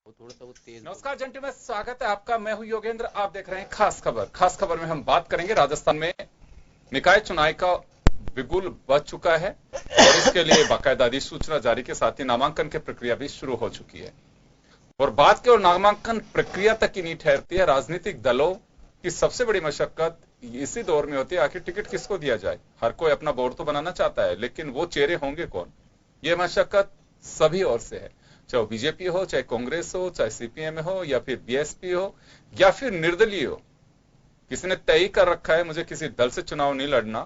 वो थोड़ा सा वो तेज। नमस्कार जंटी में स्वागत है आपका। मैं हूं योगेंद्र। आप देख रहे हैं खास खबर। खास खबर में हम बात करेंगे राजस्थान में निकाय चुनाव का बिगुल बज चुका है और इसके लिए बाकायदा अधिसूचना जारी के साथ ही नामांकन की प्रक्रिया भी शुरू हो चुकी है। और बात केवल नामांकन प्रक्रिया तक ही नहीं ठहरती है, राजनीतिक दलों की सबसे बड़ी मशक्कत इसी दौर में होती है आखिर टिकट किसको दिया जाए। हर कोई अपना बोर्ड तो बनाना चाहता है, लेकिन वो चेहरे होंगे कौन, ये मशक्कत सभी ओर से है। चाहे बीजेपी हो, चाहे कांग्रेस हो, चाहे सीपीएम हो, या फिर बीएसपी हो, या फिर निर्दलीय हो। किसी ने तय कर रखा है मुझे किसी दल से चुनाव नहीं लड़ना,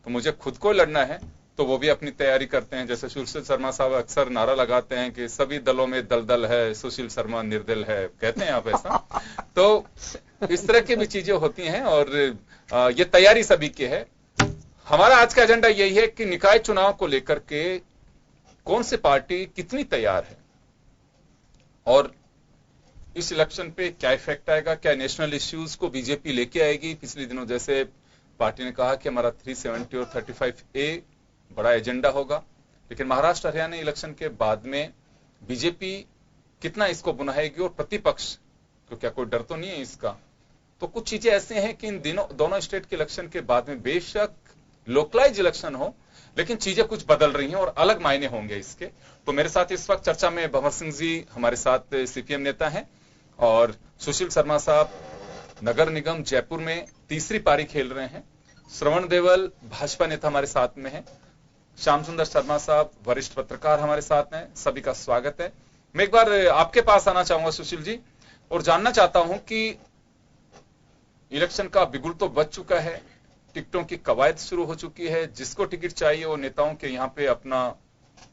तो मुझे खुद को लड़ना है, तो वो भी अपनी तैयारी करते हैं। जैसे सुशील शर्मा साहब अक्सर नारा लगाते हैं कि सभी दलों में दलदल है, सुशील शर्मा निर्दल है, कहते हैं आप ऐसा। तो इस तरह की भी चीजें होती हैं और ये तैयारी सभी की है। हमारा आज का एजेंडा यही है कि निकाय चुनाव को लेकर के कौन सी पार्टी कितनी तैयार है और इस इलेक्शन पे क्या इफेक्ट आएगा। क्या नेशनल इश्यूज को बीजेपी लेके आएगी। पिछले दिनों जैसे पार्टी ने कहा कि हमारा 370 और 35A बड़ा एजेंडा होगा, लेकिन महाराष्ट्र हरियाणा इलेक्शन के बाद में बीजेपी कितना इसको बुनाएगी और प्रतिपक्ष को क्या कोई डर तो नहीं है इसका। तो कुछ चीजें ऐसे हैं कि इन दोनों स्टेट के इलेक्शन के बाद में बेशक लोकलाइज इलेक्शन हो, लेकिन चीजें कुछ बदल रही हैं और अलग मायने होंगे इसके। तो मेरे साथ इस वक्त चर्चा में भंवर सिंह जी हमारे साथ सीपीएम नेता हैं और सुशील शर्मा साहब नगर निगम जयपुर में तीसरी पारी खेल रहे हैं। श्रवण देवल भाजपा नेता हमारे साथ में है। श्याम सुंदर शर्मा साहब वरिष्ठ पत्रकार हमारे साथ हैं। सभी का स्वागत है। मैं एक बार आपके पास आना चाहूंगा सुशील जी और जानना चाहता हूं कि इलेक्शन का बिगुल तो बज चुका है, टिकटों की कवायद शुरू हो चुकी है। जिसको टिकट चाहिए वो नेताओं के यहाँ पे अपना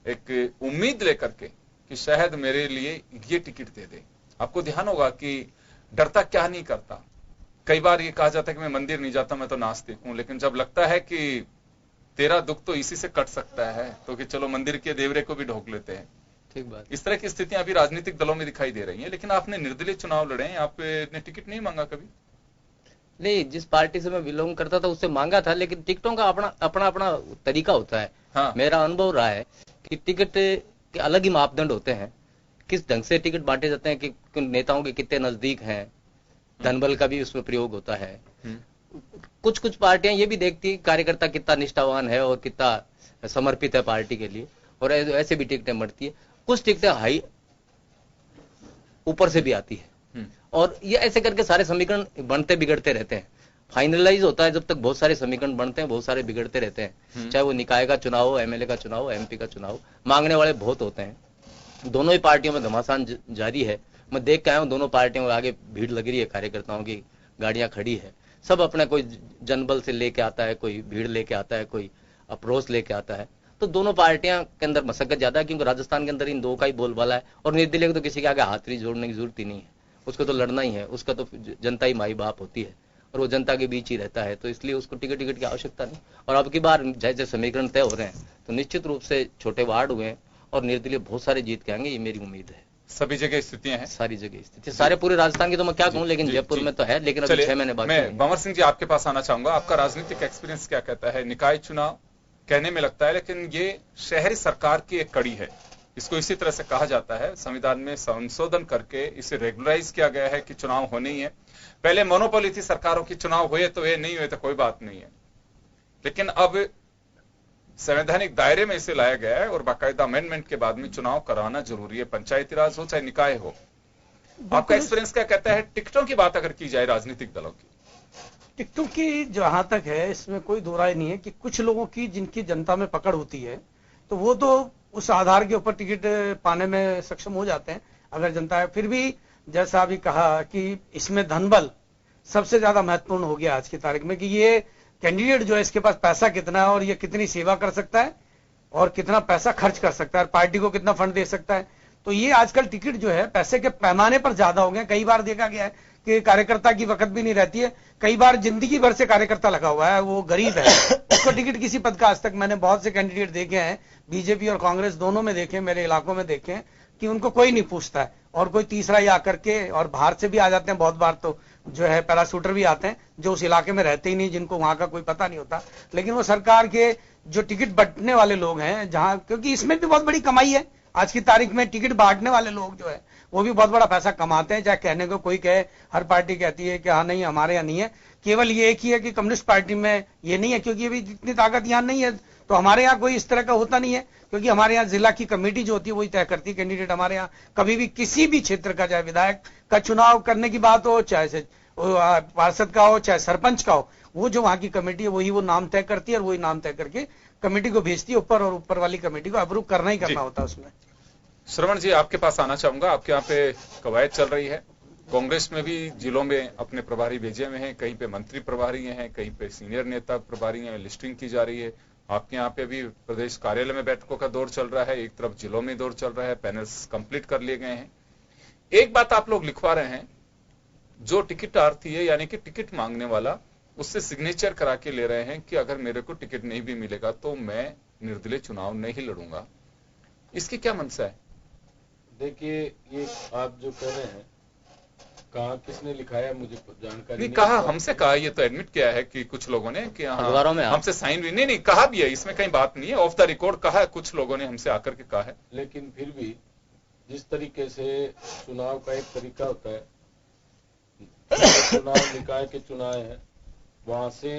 एक उम्मीद लेकर के कि शायद मेरे लिए ये टिकट दे दे। आपको ध्यान होगा कि डरता क्या नहीं करता। कई बार ये कहा जाता है कि मैं मंदिर नहीं जाता, मैं तो नास्तिक हूं, लेकिन जब लगता है कि तेरा दुख तो इसी से कट सकता है तो कि चलो मंदिर के देवरे को भी ढोक लेते हैं। ठीक बात। इस तरह की स्थितियां अभी राजनीतिक दलों में दिखाई दे रही हैं। लेकिन आपने निर्दलीय चुनाव लड़े हैं, आपने टिकट नहीं मांगा कभी? नहीं, जिस पार्टी से मैं बिलोंग करता था उससे मांगा था, लेकिन टिकटों का अपना अपना अपना तरीका होता है। हाँ। मेरा अनुभव रहा है कि टिकट के अलग ही मापदंड होते हैं। किस ढंग से टिकट बांटे जाते हैं कि नेताओं के कितने नजदीक हैं, धनबल का भी उसमें प्रयोग होता है। कुछ कुछ पार्टियां ये भी देखती है कार्यकर्ता कितना निष्ठावान है और कितना समर्पित है पार्टी के लिए, और ऐसे भी टिकटें बढ़ती है। कुछ टिकटें हाई ऊपर से भी आती है और ये ऐसे करके सारे समीकरण बनते बिगड़ते रहते हैं। फाइनलाइज होता है जब तक बहुत सारे समीकरण बनते हैं, बहुत सारे बिगड़ते रहते हैं। चाहे वो निकाय का चुनाव हो, एमएलए का चुनाव हो, एमपी का चुनाव हो, मांगने वाले बहुत होते हैं। दोनों ही पार्टियों में घमासान जारी है। मैं देख के आया हूं, दोनों पार्टियों में आगे भीड़ लग रही है, कार्यकर्ताओं की गाड़ियां खड़ी है। सब अपना कोई जनबल से लेके आता है, कोई भीड़ लेके आता है, कोई अप्रोच लेके आता है। तो दोनों पार्टियां के अंदर मशक्कत ज्यादा है, क्योंकि राजस्थान के अंदर इन दो का ही बोलबाला है। और निर्दलीय को तो किसी के आगे हाथ जोड़ने की जरूरत ही नहीं है, उसको तो लड़ना ही है। उसका तो जनता ही माई बाप होती है और वो जनता के बीच ही रहता है, तो इसलिए उसको टिकट की आवश्यकता नहीं। और अब की बार जैसे समीकरण तय हो रहे हैं तो निश्चित रूप से छोटे वार्ड हुए हैं और निर्दलीय बहुत सारे जीत के आएंगे, ये मेरी उम्मीद है। सभी जगह स्थितियां हैं, सारी जगह स्थिति, सारे पूरे राजस्थान की तो मैं क्या कहूं, लेकिन जयपुर में तो है। लेकिन अभी 6 महीने बाकी मैं भंवर सिंह जी आपके पास आना चाहूंगा। आपका राजनीतिक एक्सपीरियंस क्या कहता है? निकाय चुनाव कहने में लगता है, लेकिन ये शहरी सरकार की एक कड़ी है। इसको इसी तरह से कहा जाता है। संविधान में संशोधन करके इसे रेगुलराइज किया गया है कि चुनाव होने ही है। पहले मोनोपोली थी सरकारों की, चुनाव हुए तो ये, नहीं हुए तो कोई बात नहीं है। लेकिन अब संवैधानिक दायरे में इसे लाया गया है और बाकायदा अमेंडमेंट के बाद में चुनाव कराना जरूरी है, पंचायती राज हो चाहे निकाय हो। आपका एक्सपीरियंस क्या कहता है? टिकटों की बात अगर की जाए राजनीतिक दलों की, टिकटों की जहां तक है इसमें कोई दो राय नहीं है कि कुछ लोगों की जिनकी जनता में पकड़ होती है तो वो तो उस आधार के ऊपर टिकट पाने में सक्षम हो जाते हैं अगर जनता है। फिर भी जैसा अभी कहा कि इसमें धनबल सबसे ज्यादा महत्वपूर्ण हो गया आज की तारीख में, कि ये कैंडिडेट जो है इसके पास पैसा कितना है और ये कितनी सेवा कर सकता है और कितना पैसा खर्च कर सकता है, पार्टी को कितना फंड दे सकता है। तो ये आजकल टिकट जो है पैसे के पैमाने पर ज्यादा हो गए। कई बार देखा गया है कि कार्यकर्ता की वक्त भी नहीं रहती है, कई बार जिंदगी भर से कार्यकर्ता लगा हुआ है, वो गरीब है, उसको टिकट किसी पद का आज तक मैंने बहुत से कैंडिडेट देखे हैं, बीजेपी और कांग्रेस दोनों में देखे, मेरे इलाकों में देखे हैं कि उनको कोई नहीं पूछता है। और कोई तीसरा ही आकर के, और बाहर से भी आ जाते हैं बहुत बार, तो जो है पैराशूटर भी आते हैं जो उस इलाके में रहते ही नहीं, जिनको वहां का कोई पता नहीं होता। लेकिन वो सरकार के जो टिकट बंटने वाले लोग हैं जहां, क्योंकि इसमें भी बहुत बड़ी कमाई है, आज की तारीख में टिकट बांटने वाले लोग जो है वो भी बहुत बड़ा पैसा कमाते हैं। चाहे कहने को कोई कहे, हर पार्टी कहती है कि हाँ नहीं हमारे यहाँ नहीं है, केवल ये एक ही है कि कम्युनिस्ट पार्टी में ये नहीं है, क्योंकि अभी इतनी ताकत यहाँ नहीं है। तो हमारे यहाँ कोई इस तरह का होता नहीं है, क्योंकि हमारे यहाँ जिला की कमेटी जो होती है वही तय करती है कैंडिडेट। हमारे यहाँ कभी भी किसी भी क्षेत्र का, चाहे विधायक का चुनाव करने की बात हो, चाहे पार्षद का हो, चाहे सरपंच का हो, वो जो वहां की कमेटी है वही वो नाम तय करती है और वही नाम तय करके कमेटी को भेजती है ऊपर, और ऊपर वाली कमेटी को अप्रूव करना ही करना होता है उसमें। श्रवण जी, आपके पास आना चाहूंगा। आपके यहाँ पे कवायद चल रही है, कांग्रेस में भी जिलों में अपने प्रभारी भेजे हुए हैं, कहीं पे मंत्री प्रभारी हैं, कहीं पे सीनियर नेता प्रभारी हैं, लिस्टिंग की जा रही है। आपके यहाँ पे भी प्रदेश कार्यालय में बैठकों का दौर चल रहा है, एक तरफ जिलों में दौर चल रहा है, पैनल्स कंप्लीट कर लिए गए हैं। एक बात आप लोग लिखवा रहे हैं, जो टिकट आर्थी है यानी कि टिकट मांगने वाला, उससे सिग्नेचर करा के ले रहे हैं कि अगर मेरे को टिकट नहीं भी मिलेगा तो मैं निर्दलीय चुनाव नहीं लड़ूंगा। इसकी क्या मंशा है? देखिए, ये आप जो कह रहे हैं, कहा किसने लिखा है मुझे जानकारी नहीं। कहा, हमसे कहा, ये तो एडमिट किया है कि कुछ लोगों ने कि अखबारों में हमसे साइन भी नहीं कहा भी है, इसमें कहीं बात नहीं है, ऑफ द रिकॉर्ड कहा है, कुछ लोगों ने हमसे आकर के कहा है। लेकिन फिर भी जिस तरीके से चुनाव का एक तरीका होता है, चुनाव निकाय के चुनाव है, वहां से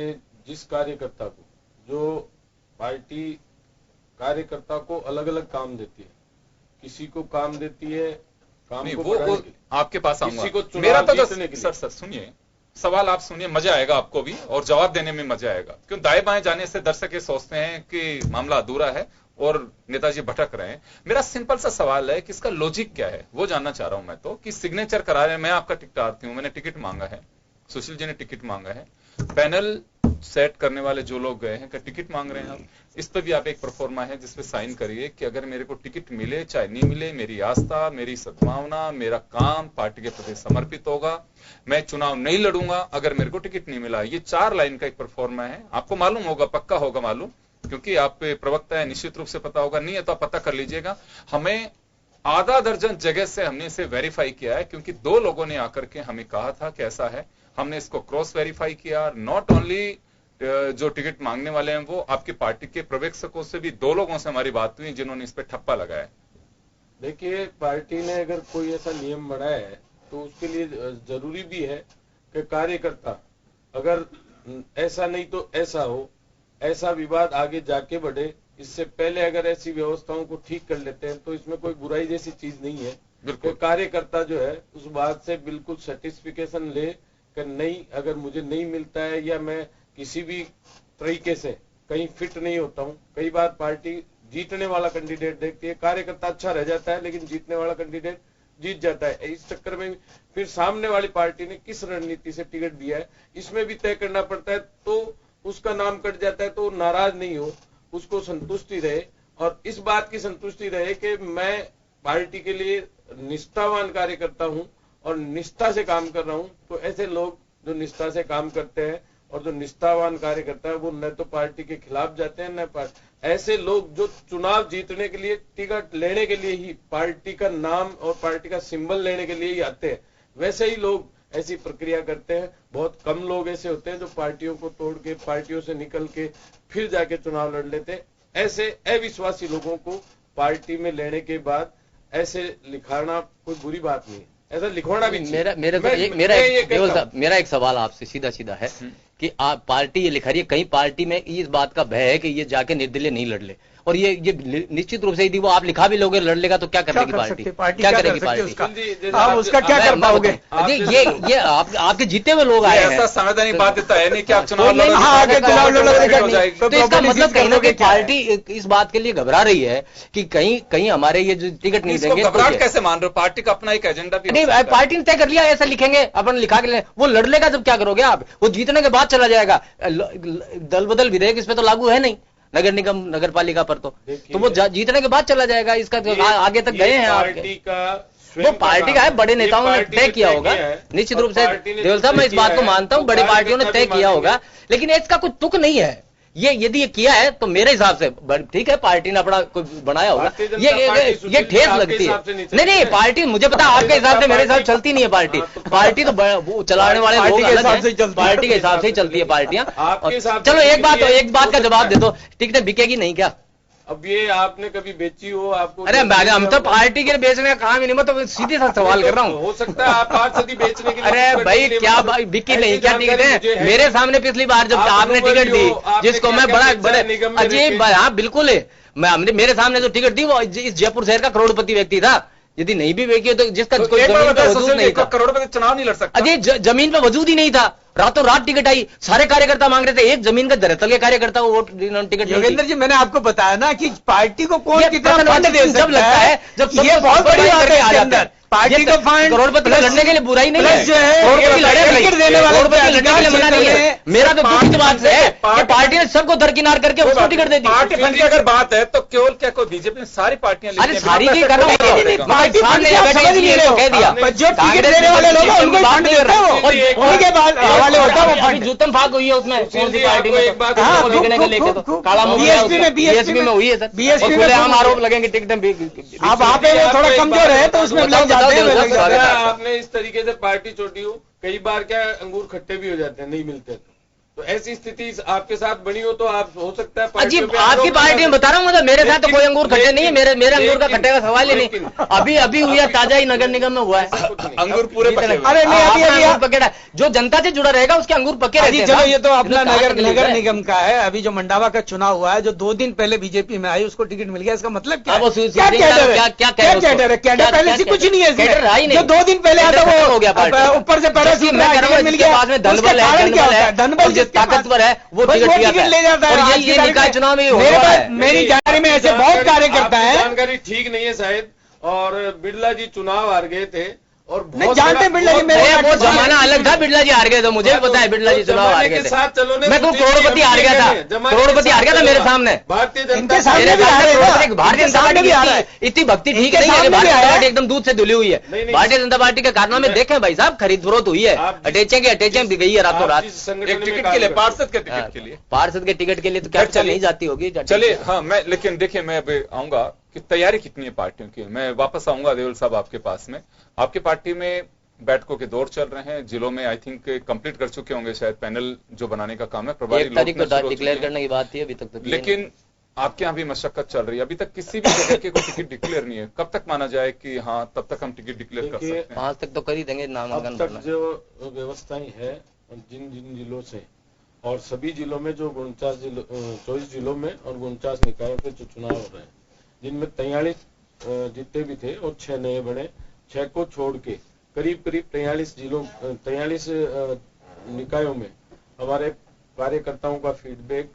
जिस कार्यकर्ता को, जो पार्टी कार्यकर्ता को अलग अलग काम देती है, किसी को काम देती है काम नहीं, को वो आपके पास किसी को आऊंगा। चुनाव मेरा तो जीतने के लिए। सर सुनिए, सवाल आप सुनिए, मजा आएगा आपको भी और जवाब देने में मजा आएगा। क्यों दाएं बाएं जाने से दर्शक ये सोचते हैं कि मामला अधूरा है और नेताजी भटक रहे हैं। मेरा सिंपल सा सवाल है कि इसका लॉजिक क्या है, वो जानना चाह रहा हूं मैं तो, कि सिग्नेचर करा रहे हैं, मैं आपका टिकट आती हूं, मैंने टिकट मांगा है, सुशील जी ने टिकट मांगा है, पैनल सेट करने वाले जो लोग गए हैं, टिकट मांग रहे हैं हम, इस पर भी आप एक प्रोफार्मा है जिसपे साइन करिए कि अगर मेरे को टिकट मिले चाहे नहीं मिले, मेरी आस्था, मेरी सद्भावना, मेरा काम पार्टी के प्रति समर्पित होगा, मैं चुनाव नहीं लड़ूंगा अगर मेरे को टिकट नहीं मिला। ये 4 लाइन का एक प्रोफार्मा है, आपको मालूम होगा, पक्का होगा मालूम, क्योंकि आप प्रवक्ता है, निश्चित रूप से पता होगा, नहीं है तो आप पता कर लीजिएगा। हमें आधा दर्जन जगह से हमने इसे वेरीफाई किया है, क्योंकि 2 लोगों ने आकर के हमें कहा था कि ऐसा है, हमने इसको क्रॉस वेरीफाई किया। नॉट ओनली जो टिकट मांगने वाले हैं, वो आपकी पार्टी के प्रवक्ता से भी 2 लोगों से हमारी बात हुई जिन्होंने इस पे ठप्पा लगाया। देखिए, पार्टी ने अगर कोई ऐसा नियम बनाया है तो उसके लिए जरूरी भी है कि कार्यकर्ता अगर ऐसा नहीं तो ऐसा हो, ऐसा विवाद आगे जाके बढ़े, इससे पहले अगर ऐसी व्यवस्थाओं को ठीक कर लेते हैं तो इसमें कोई बुराई जैसी चीज नहीं है। बिल्कुल, कार्यकर्ता जो है उस बात से बिल्कुल सर्टिफिकेशन ले कि नहीं, अगर मुझे नहीं मिलता है या मैं किसी भी तरीके से कहीं फिट नहीं होता हूं। कई बार पार्टी जीतने वाला कैंडिडेट देखती है, कार्यकर्ता अच्छा रह जाता है लेकिन जीतने वाला कैंडिडेट जीत जाता है। इस चक्कर में फिर सामने वाली पार्टी ने किस रणनीति से टिकट दिया है, इसमें भी तय करना पड़ता है। तो उसका नाम कट जाता है तो नाराज नहीं हो, उसको संतुष्टि रहे, और इस बात की संतुष्टि रहे कि मैं पार्टी के लिए निष्ठावान कार्यकर्ता हूं और निष्ठा से काम कर रहा हूं। तो ऐसे लोग जो निष्ठा से काम करते हैं और जो निष्ठावान कार्यकर्ता है, वो न तो पार्टी के खिलाफ जाते हैं, न ऐसे लोग जो चुनाव जीतने के लिए, टिकट लेने के लिए ही, पार्टी का नाम और पार्टी का सिंबल लेने के लिए ही आते हैं, वैसे ही लोग ऐसी प्रक्रिया करते हैं। बहुत कम लोग ऐसे होते हैं जो पार्टियों को तोड़ के, पार्टियों से निकल के फिर जाके चुनाव लड़ लेते हैं। ऐसे अविश्वासी लोगों को पार्टी में लेने के बाद ऐसे लिखाना कोई बुरी बात नहीं है, ऐसा लिखवाना भी मेरा एक सवाल आपसे सीधा सीधा है कि आप पार्टी ये लिखा रही है, कहीं पार्टी में इस बात का भय है कि ये जाके निर्दलीय नहीं लड़ ले, और ये निश्चित रूप से यदि वो आप लिखा भी लोगे लड़ लेगा तो क्या करेगी पार्टी, क्या करेगी पार्टी? आप उसका क्या कर पाओगे? ये आपके जीते हुए लोग आए हैं, ऐसा संवैधानिक बात देता है नहीं कि आप चुनाव तो इसका मतलब कहीं ना कहीं पार्टी इस बात के लिए घबरा रही है कि कहीं हमारे ये जो टिकट नहीं देंगे। घबराहट कैसे मान रहे हो? पार्टी का अपना एक एजेंडा भी नहीं, पार्टी ने तय कर लिया ऐसा लिखेंगे, अपन लिखा के, वो लड़ लेगा जब क्या करोगे आप? वो जीतने के बाद चला जाएगा। दल बदल विधेयक इस पे तो लागू है नहीं, नगर निगम नगर पालिका पर तो वो जीतने के बाद चला जाएगा। इसका आगे तक गए हैं पार्टी का, वो पार्टी का है, बड़े नेताओं ने तय किया होगा निश्चित रूप से। देवल साहब, मैं इस बात को मानता हूं, बड़ी पार्टियों ने तय किया होगा, लेकिन इसका कुछ तुक नहीं है। ये यदि ये किया है तो मेरे हिसाब से ठीक है, पार्टी ने अपना कोई बनाया होगा, ये ठेस लगती है। नहीं, पार्टी मुझे पता, आपके हिसाब से मेरे हिसाब से चलती नहीं है पार्टी। पार्टी तो वो चलाने वाले लोग अलग हैं, पार्टी के हिसाब से ही चलती है पार्टियां। चलो एक बात का जवाब दे दो, टिकटें बिकेगी नहीं क्या? अब ये आपने कभी बेची हो, आपको अरे हम तो पार्टी के लिए बेचने का काम ही नहीं, मैं तो सीधे सा सवाल कर रहा हूँ। हो सकता है आप 5 सदी बेचने के लिए। अरे भाई क्या बिकी नहीं, क्या टिकट है मेरे सामने? पिछली बार जब आपने टिकट दी, जिसको मैं बड़े अजीब, हाँ बिल्कुल है, मेरे सामने जो टिकट दी वो इस जयपुर शहर का करोड़पति व्यक्ति था। यदि नहीं भी बेची तो जिसका कोई जमीन पे वजूद नहीं था, करोड़पति चुनाव नहीं लड़ सकता। अजय जमीन पे वजूद ही नहीं था, रातों रात टिकट आई, सारे कार्यकर्ता मांग रहे थे, एक जमीन का धरातल के कार्यकर्ता वो टिकट। योगेंद्र जी, मैंने आपको बताया ना कि पार्टी को कौन कितना फंड दे सकता जब लगता है, जब ये बहुत बड़ी बात है इसके अंदर। पार्टी का फंड करोड़पति लड़ने के लिए बुराई नहीं है, जो है करोड़पति देने वाले लड़ने के लिए मना नहीं है। मेरा तो दुख इस बात से है कि पार्टी ने सबको दरकिनार करके उसको टिकट दे दी। पार्टी फंड की अगर बात है तो केवल क्या कोई बीजेपी ने सारी पार्टियां, अरे सारी की कर रहा हूँ, पार्टी फंड से आप समझ नहीं रहे हो, कह दिया जो टिकट देने वाले लोग हैं उनको फंड दे रहे हो, उनके बाद हवाले होता है वो फंड। जूतम फाक हुई है उसमें, कौन सी पार्टी में बिकने के लेके तो काला बीएसपी में हुई है सर, बीएसपी में हम आरोप लगेंगे टिकट। अब वहाँ पे वो थोड़ा कमजोर है तो उसमें लग जाते हैं। आपने इस तरीके से पार्टी छोड़ी हो, कई बार क्या अंगूर खट्टे भी हो जाते हैं, नहीं मिलते तो ऐसी स्थिति आपके साथ बनी हो तो आप हो सकता है अजीब आपकी पार्टी में बता रहा हूँ, मतलब मेरे साथ तो कोई अंगूर खट्टे नहीं है, मेरे अंगूर का खट्टे का सवाल ही नहीं। अभी हुआ है, ताजा ही नगर निगम में हुआ है अंगूर पूरे पके। अरे नहीं, अभी पकेड़ा जो जनता से जुड़ा रहेगा उसके अंगूर पके रहते हैं। चलो ये तो अपना नगर निगम का है। अभी जो मंडावा का चुनाव हुआ है, जो 2 दिन पहले बीजेपी में आई उसको टिकट मिल गया, इसका मतलब क्या कैडर है? कैडर पहले से कुछ नहीं है, जो 2 दिन पहले आता वो हो गया, ऊपर से पहले मिल गया। धनबल ताकतवर है वो टिकट ले जाता है। और ये निकाय चुनाव में हो रहा है। मेरी जानकारी में ऐसे बहुत कार्यकर्ता है। जानकारी ठीक नहीं है शायद, और बिरला जी चुनाव हार गए थे और नहीं जानते बिरला जी, वो जमाना अलग था, बिरला जी हार गए थे, मुझे भी पता है बिरला जी चुनाव हार गए थे। मैं तो करोड़पति हार गया था, करोड़पति हार गया था मेरे सामने, भारतीय जनता पार्टी भारतीय जनता पार्टी इतनी भक्ति ठीक नहीं है, भारतीय जनता पार्टी एकदम दूध से धुली हुई है। भारतीय जनता पार्टी के कारनामे देखें भाई साहब, खरीद फरोख्त हुई है, अटैचें भी गई है रातों रात टिकट के लिए, पार्षद के टिकट के लिए, पार्षद के टिकट के लिए तो क्या नहीं जाती होगी। चलिए हाँ, मैं लेकिन देखिए मैं अभी आऊंगा कि तैयारी कितनी है पार्टियों की। मैं वापस आऊंगा देवल साहब आपके पास में। आपकी पार्टी में बैठकों के दौर चल रहे हैं, जिलों में आई थिंक कंप्लीट कर चुके होंगे शायद, पैनल जो बनाने का काम है, प्रभारी 1 तारीख को डिक्लेयर करने की बात थी, अभी तक लेकिन आपके यहाँ भी मशक्कत चल रही है, अभी तक किसी भी जगह के कोई टिकट डिक्लेयर नहीं है। कब तक माना जाए कि हाँ तब तक हम टिकट डिक्लेयर कर सकते हैं? 5 तक तो कर ही देंगे नामांकन। अब तक जो व्यवस्थाएं है जिन जिलों से, और सभी जिलों में जो 24 जिलों में और 49 निकायों के जो चुनाव हो रहे हैं, जिनमें 43 जितने भी थे और 6 नए बने, 6 को छोड़ के करीब 43 निकायों में हमारे कार्यकर्ताओं का फीडबैक,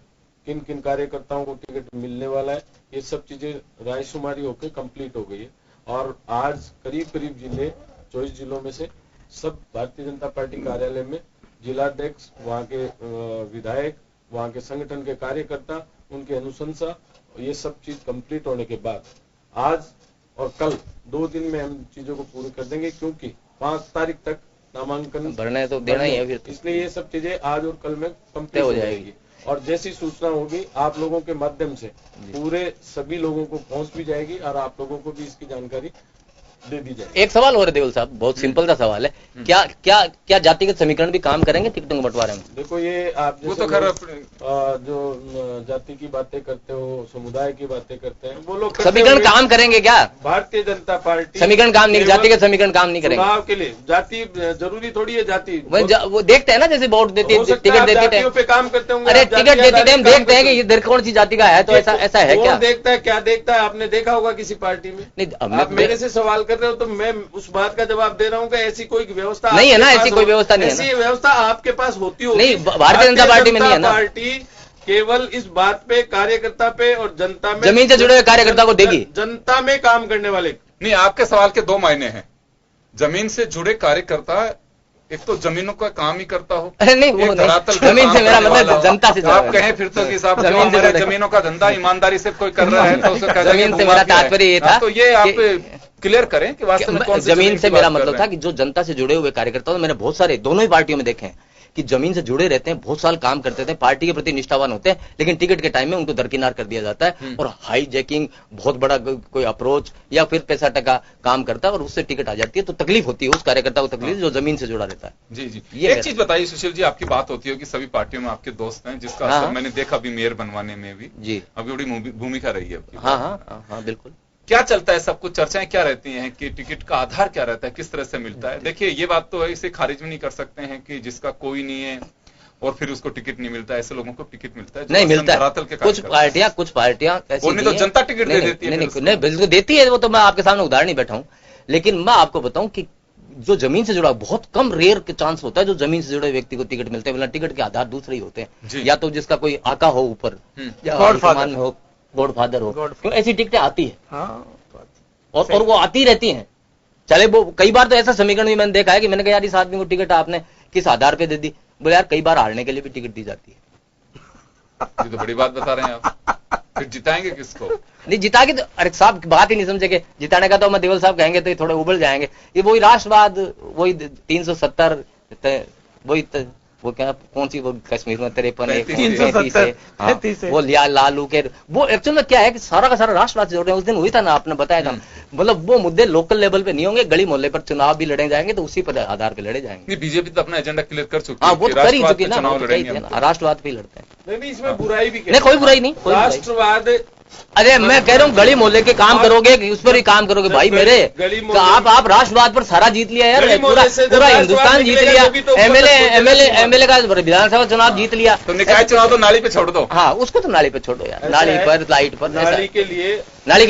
किन किन कार्यकर्ताओं को टिकट मिलने वाला है, ये सब चीजें रायशुमारी होकर कंप्लीट हो गई है। और आज करीब जिले 24 जिलों में से सब भारतीय जनता पार्टी कार्यालय में जिलाध्यक्ष, वहाँ के विधायक, वहाँ के संगठन के कार्यकर्ता, उनकी अनुशंसा, ये सब चीज कंप्लीट होने के बाद आज और कल 2 दिन में हम चीजों को पूरी कर देंगे, क्योंकि 5 तारीख तक नामांकन भरना है तो देना ही है फिर, इसलिए ये सब चीजें आज और कल में कंप्लीट हो जाएगी। और जैसी सूचना होगी आप लोगों के माध्यम से पूरे सभी लोगों को पहुंच भी जाएगी और आप लोगों को भी इसकी जानकारी दे दी जाएगी। एक सवाल और देवल साहब, बहुत सिंपल सा सवाल है, क्या जातिगत समीकरण भी काम करेंगे टिकटों के बंटवारे में? देखो ये आप वो तो खैर जो जाति की बातें करते हो, समुदाय की बातें करते हैं, वो लोग समीकरण काम करेंगे क्या? भारतीय जनता पार्टी समीकरण काम नहीं, जातिगत समीकरण काम नहीं करेंगे। चुनाव के लिए जाति जरूरी थोड़ी है, जाति वो देखते हैं ना, जैसे वोट देती है, टिकट देती है पे काम करते होंगे। अरे टिकट देती टाइम देखते हैं कि इधर कौन सी जाति का है, तो ऐसा है क्या? देखता है, क्या देखता है? आपने देखा होगा किसी पार्टी में? नहीं, आप मेरे से सवाल कर रहे हो तो मैं उस बात का जवाब दे रहा हूँ कि ऐसी कोई व्यवस्था नहीं है ना, ऐसी कोई व्यवस्था नहीं है। ऐसी व्यवस्था आपके पास होती होगी नहीं, भारतीय जनता पार्टी में नहीं है ना। पार्टी केवल इस बात पे, कार्यकर्ता पे और जनता में, जमीन से जुड़े हुए कार्यकर्ता को देगी, जनता में काम करने वाले। नहीं, आपके सवाल के 2 मायने हैं। जमीन से जुड़े कार्यकर्ता, एक तो जमीनों का काम ही करता हो, अरे नहीं, वो जमीन से मेरा मतलब जनता से। आप कहें फिर तो कि साहब जमीनों का धंधा ईमानदारी से कोई कर रहा है तो उसे जमीन से मेरा तात्पर्य ये था, तो ये आप क्लियर करें कि वास्तव में कौन सी जमीन से मेरा मतलब था कि जो जनता से जुड़े हुए कार्यकर्ता, मैंने बहुत सारे दोनों ही पार्टियों में देखे हैं कि जमीन से जुड़े रहते हैं, बहुत साल काम करते थे, पार्टी के प्रति निष्ठावान होते हैं, लेकिन टिकट के टाइम में उनको दरकिनार कर दिया जाता है और हाईजैकिंग, बहुत बड़ा कोई अप्रोच या फिर पैसा टका काम करता है और उससे टिकट आ जाती है। तो तकलीफ होती है उस कार्यकर्ता को, तकलीफ जो जमीन से जुड़ा रहता है। जी जी, ये एक चीज बताइए सुशील जी, आपकी बात होती है कि सभी पार्टियों में आपके दोस्त हैं, जिसका असर मैंने देखा अभी मेयर बनवाने में भी जी, अभी बड़ी भूमिका रही है आपकी। हाँ बिल्कुल। क्या चलता है, सब कुछ चर्चाएं क्या रहती हैं कि टिकट का आधार क्या रहता है, किस तरह से मिलता है? देखिए ये बात तो है, इसे खारिज भी नहीं कर सकते हैं कि जिसका कोई नहीं है और फिर उसको टिकट नहीं मिलता है, ऐसे लोगों को टिकट मिलता है नहीं मिलता है। कुछ पार्टियां ऐसी नहीं तो जनता टिकट दे देती है। नहीं बिल्कुल देती है, वो तो मैं आपके सामने उदाहरण ही बैठा हूं। लेकिन मैं आपको बताऊं कि जो जमीन से जुड़ा, बहुत कम रेयर के चांस होता है जो जमीन से जुड़े व्यक्ति को टिकट मिलते हैं, मतलब टिकट के आधार दूसरे ही होते हैं, या तो जिसका कोई आका हो ऊपर, या गॉडफादर हो, गॉडफादर हो, क्यों ऐसी टिकटें आती है और वो आती रहती हैं। चले वो कई बार तो ऐसा समीकरण भी मैंने देखा है कि मैंने कहा यार इस आदमी को टिकट आपने किस आधार पे दे दी, बोले यार कई बार हारने के लिए भी टिकट दी जाती है। ये तो बड़ी बात बता रहे हैं आप। फिर जिताएंगे किसको? नहीं जिता के तो, अरे साहब बात ही नहीं समझेंगे। जिताने का तो मैं देवल साहब कहेंगे तो थोड़े उबल जाएंगे। ये वही राष्ट्रवाद, वही 370, वही वो क्या कौन सी वो कश्मीर में 53 वो लिया लालू के, वो एक्चुअल में क्या है कि सारा का सारा राष्ट्रवाद से जोड़ रहे हैं। उस दिन हुई था ना, आपने बताया था, मतलब वो मुद्दे लोकल लेवल पे नहीं होंगे, गली मोहल्ले पर चुनाव भी लड़े जाएंगे तो उसी पर आधार पे लड़े जाएंगे। बीजेपी तो अपना एजेंडा क्लियर कर चुकी है। हाँ वो तो कर ही चुकी है ना, राष्ट्रवाद पे लड़ते हैं। नहीं इसमें बुराई भी नहीं, कोई बुराई नहीं, राष्ट्रवाद। अरे मैं कह रहा हूँ गली मोहल्ले के काम करोगे, उस पर ही काम करोगे भाई मेरे। तो आप राष्ट्रवाद पर सारा जीत लिया यार, पूरा हिंदुस्तान जीत लिया, एमएलए का विधानसभा चुनाव जीत लिया, तो निकाय चुनाव तो नाली पे छोड़ दो। हाँ उसको तो नाली पे छोड़ो यार, नाली पर लाइट पर, नाली के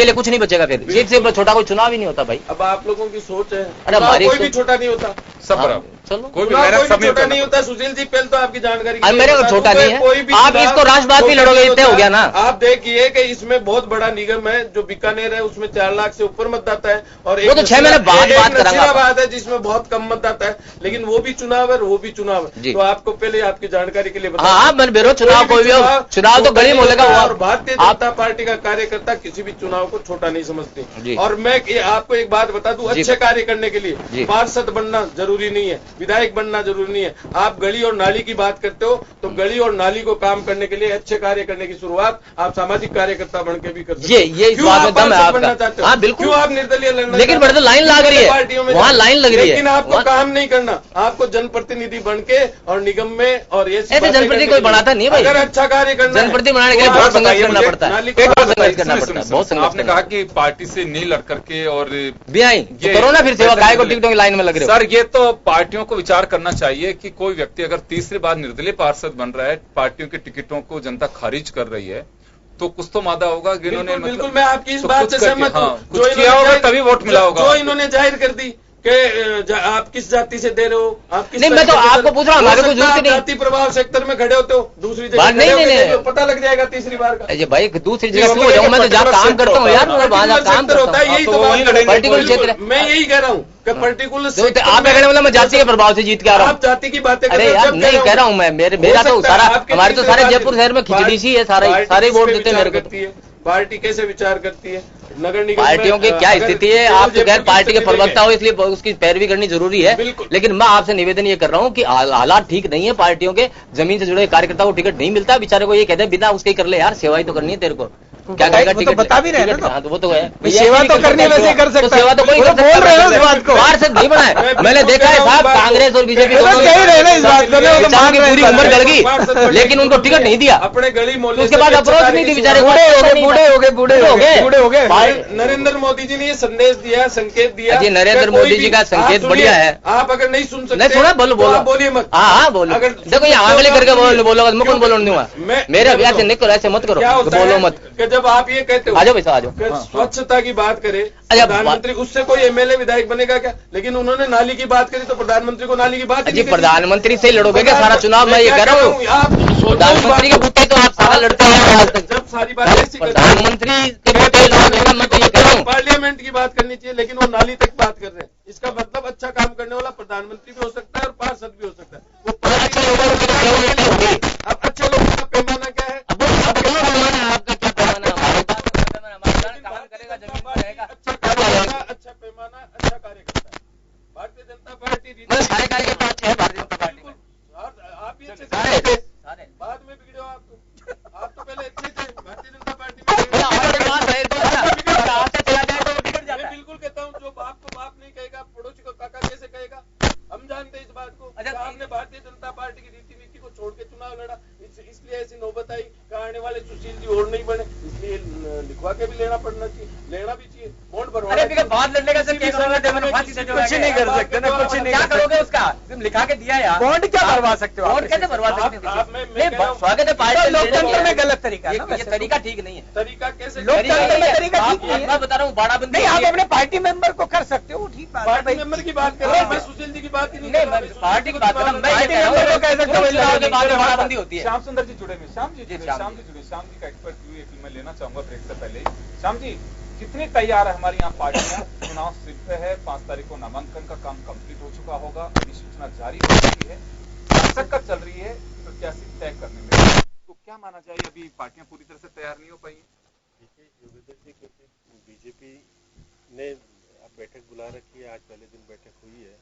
लिए कुछ नहीं बचेगा फिर, जीत से छोटा कोई चुनाव ही नहीं होता भाई। अब आप लोगों की सोच है, अरे हमारी कोई भी छोटा नहीं होता, सब बराबर, चलो कोई भी छोटा नहीं होता। सुशील जी पहले तो आपकी जानकारी, मेरे को छोटा नहीं है, आप इसको राष्ट्रवाद भी लड़ोगे इतने हो गया ना। आप देखिए कि इसमें बहुत बड़ा निगम है जो बीकानेर है, उसमें 4 लाख से ऊपर मतदाता है, और वो तो 6 महीने बाद बात करेंगे। नसीराबाद है जिसमें बहुत कम मतदाता है, लेकिन वो भी चुनाव है, वो भी चुनाव है। तो आपको पहले आपकी जानकारी के लिए बता, हाँ मैं बेरो चुनाव कोई भी चुनाव तो गली मोहल्ले का हुआ, और भारतीय जनता पार्टी का कार्यकर्ता किसी भी चुनाव को छोटा नहीं समझते। और मैं आपको एक बात बता दूं, अच्छे कार्य करने के लिए पार्षद बनना जरूरी नहीं है, विधायक बनना जरूरी नहीं है। आप गली और नाली की बात करते हो तो गली और नाली को काम करने के लिए, अच्छे कार्य करने की शुरुआत आप सामाजिक कार्यकर्ता बन के भी कर सकते हो। ये इस बात में दम है आपका। हाँ बिल्कुल, क्यों आप निर्दलीय लड़ना, लेकिन बड़े तो लाइन लग रही है पार्टियों में, वहाँ लाइन लग रही है, लेकिन आपको काम नहीं करना, आपको जनप्रतिनिधि बन के और निगम में और ये जनप्रतिनिधि कोई बनाता नहीं भाई। अगर अच्छा कार्य करना, जनप्रतिनिधि बनाने के लिए बहुत संघर्ष करना पड़ता है, बहुत संघर्ष। आपने कहा कि पार्टी से नहीं लड़ करके और करो ना फिर सेवा, काय को टिकटों की लाइन में लग रहे हो। सर ये तो पार्टियों को विचार करना चाहिए कि कोई व्यक्ति अगर तीसरी बार निर्दलीय पार्षद बन रहा है, पार्टियों के टिकटों को जनता खारिज कर रही है, तो कुछ तो मादा होगा कि इन्होंने, बिल्कुल मैं आपकी इस बात से सहमत हूं, कुछ किया होगा तभी वोट मिला होगा। जो इन्होंने जाहिर कर दी कि आप किस जाति से दे रहे हो, आप किस, नहीं मैं तो आपको पूछ रहा हूँ, हमारे को जरूरत नहीं, जाति प्रभाव सेक्टर में खड़े होते हो, दूसरी जगह नहीं, पता लग जाएगा तीसरी बार का। ये भाई दूसरी जगह क्यों हो जाऊँ, मैं तो जहाँ काम करता हूँ यार, वहाँ काम होता है, यही तो पर्टिकुलर क्षेत्र, मैं यही कह रहा हूँ कि पर्टिकुलर आप कहने वाला मैं जाति के प्रभाव से जीत के आ रहा हूँ। आप जाति की बातें, अरे यार नहीं कह रहा हूँ मैं, मेरा तो सारा, हमारे तो सारे जयपुर शहर में खिचड़ी सी है, सारे वोट देते हैं मेरे को। पार्टी कैसे विचार करती है, नगर निगम पार्टियों की क्या स्थिति है, आप तो गैर पार्टी के प्रवक्ता हो इसलिए उसकी पैरवी करनी जरूरी है, लेकिन मैं आपसे निवेदन ये कर रहा हूँ कि हालात ठीक नहीं है पार्टियों के, जमीन से जुड़े कार्यकर्ता को टिकट नहीं मिलता, बेचारे को ये कहते हैं बिना उसके कर ले यार, सेवा ही तो करनी है तेरे को, क्या कहेगा टिकट, बता भी रहे हैं वो तो है, सेवा तो करनी है, वैसे कर सकता है, सेवा तो कोई कर सकता है, इस बात को बाहर से नहीं बनाए, मैंने देखा है साहब कांग्रेस और बीजेपी पूरी उम्र गल गई लेकिन उनको टिकट नहीं दिया, अपने गली मोहल्ले उसके बाद अप्रोच नहीं दी, बेचारे बूढ़े हो गए। नरेंद्र मोदी जी ने ये संदेश दिया, संकेत दिया, जी नरेंद्र मोदी जी का संकेत बढ़िया है। आप अगर नहीं सुन सकते, नहीं सुना, बोलो बोलिए मत, हाँ बोलो, देखो ये आंगली करके बोलोगा, मैं कौन बोलने दूंगा, मेरे अभ्यास से नहीं करो, ऐसे मत करो, बोलो मत। जब आप ये कहते हो, आ जाओ भैया आ जाओ, स्वच्छता की बात करें, प्रधानमंत्री उससे कोई एमएलए विधायक बनेगा क्या, लेकिन उन्होंने नाली की बात करी तो प्रधानमंत्री को नाली की बात, जी प्रधानमंत्री से लड़ोगे क्या सारा चुनाव, मैं ये कह रहा हूँ, आप प्रधानमंत्री के बूते तो आप सारा लड़ते हैं, जब सारी बात प्रधानमंत्री के बूते लड़ोगे, मैं तो ये कह रहा हूँ पार्लियामेंट की बात करनी चाहिए, लेकिन वो नाली तक बात कर रहे हैं, इसका मतलब अच्छा काम करने वाला प्रधानमंत्री भी हो सकता है और पार्षद भी हो सकता है, वो अब अच्छे लोगों का पैमाना क्या है, अच्छा पैमाना, अच्छा कार्य करता है भारतीय जनता पार्टी, सारे कार्यकर्ता अच्छे हैं भारतीय जनता पार्टी में, के भी लेना पड़ना चाहिए, लेना भी चाहिए, बॉन्ड भरवा। अरे बिगड़ बात लड़ने का क्या करोगे? फांसी से कुछ नहीं कर सकते ना, कुछ नहीं क्या करोगे उसका? तुम लिखा के दिया यार, बॉन्ड क्या भरवा सकते हो? बॉन्ड कैसे भरवा सकते हो? स्वागत है पार्टी लोकतंत्र में गलत तरीका है ना, ये तरीका ठीक नहीं है। तरीका कैसे? लोकतंत्र में तरीका ठीक नहीं है। मैं बता रहा हूँ बाड़ा बंदी नहीं, आप अपने पार्टी मेंबर को कर सकते हो, ठीक बात है पार्टी भाई। मेंबर की बात कर रहा हूँ मैं, सुशील जी की बात ही नहीं कर रहा। पार्टी की बात कर रहा हूँ मैं। पार्टी मेंबर को कह सकते हो, चुनाव के बाद बाड़ाबंदी होती है। श्याम सुंदर जी जुड़े हुए, श्याम जी जुड़े, श्याम श्याम जी जुड़े, श्याम जी का एक्सपर्ट व्यू एक मैं लेना चाहूंगा ब्रेक से पहले। श्याम जी, कितनी तैयार है हमारी यहाँ पार्टियां? चुनाव सिर पे है, 5 तारीख को नामांकन का काम कंप्लीट हो चुका होगा, अधिसूचना जारी हो चुकी है, मशक्कत चल रही है प्रत्याशी तय करने में, तो क्या माना जाए अभी पार्टियां पूरी तरह से तैयार नहीं हो पाई? देखिए योगेंद्र जी, क्योंकि बीजेपी ने अब बैठक बुला रखी है, आज पहले दिन बैठक हुई है,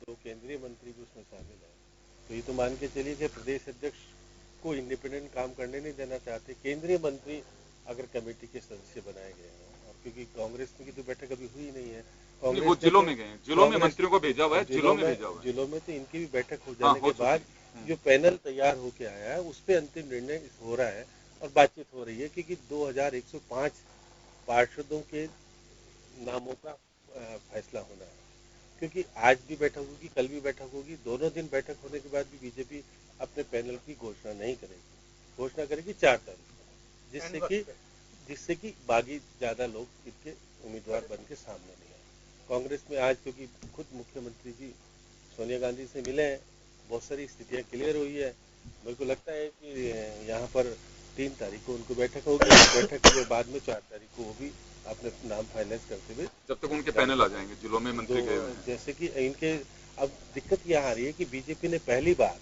तो केंद्रीय मंत्री भी उसमें शामिल है, तो ये तो मान के चलिए कि प्रदेश अध्यक्ष को इंडिपेंडेंट काम करने नहीं देना चाहते। केंद्रीय मंत्री अगर कमेटी के सदस्य बनाए गए हैं, और क्योंकि कांग्रेस की तो बैठक अभी हुई नहीं है, कांग्रेस वो जिलों में गए हैं, जिलों में मंत्रियों को भेजा हुआ है, जिलों में भेजा हुआ है। जिलों में तो इनकी भी बैठक हो जाने के बाद जो पैनल तैयार होके आया है उस पर अंतिम निर्णय हो रहा है और बातचीत हो रही है, क्योंकि 2105 पार्षदों के नामों का फैसला होना है, क्योंकि आज भी बैठक होगी, कल भी बैठक होगी, दोनों दिन बैठक होने के बाद भी बीजेपी अपने पैनल की घोषणा नहीं करेगी, घोषणा करेगी 4 तारीख को, जिससे कि बागी ज्यादा लोग इनके उम्मीदवार बन के सामने नहीं आए। कांग्रेस में आज क्योंकि खुद मुख्यमंत्री जी सोनिया गांधी से मिले हैं, बहुत सारी स्थितियां क्लियर हुई है, मेरे को लगता है कि यहाँ पर 3 तारीख को उनको बैठक होगी, बैठक के बाद में 4 तारीख को वो भी अपने नाम फाइनलाइज करते हुए, जब तक उनके पैनल आ जाएंगे, जिलों में मंत्री गए हुए हैं। जैसे कि इनके अब दिक्कत यह आ रही है कि बीजेपी ने पहली बार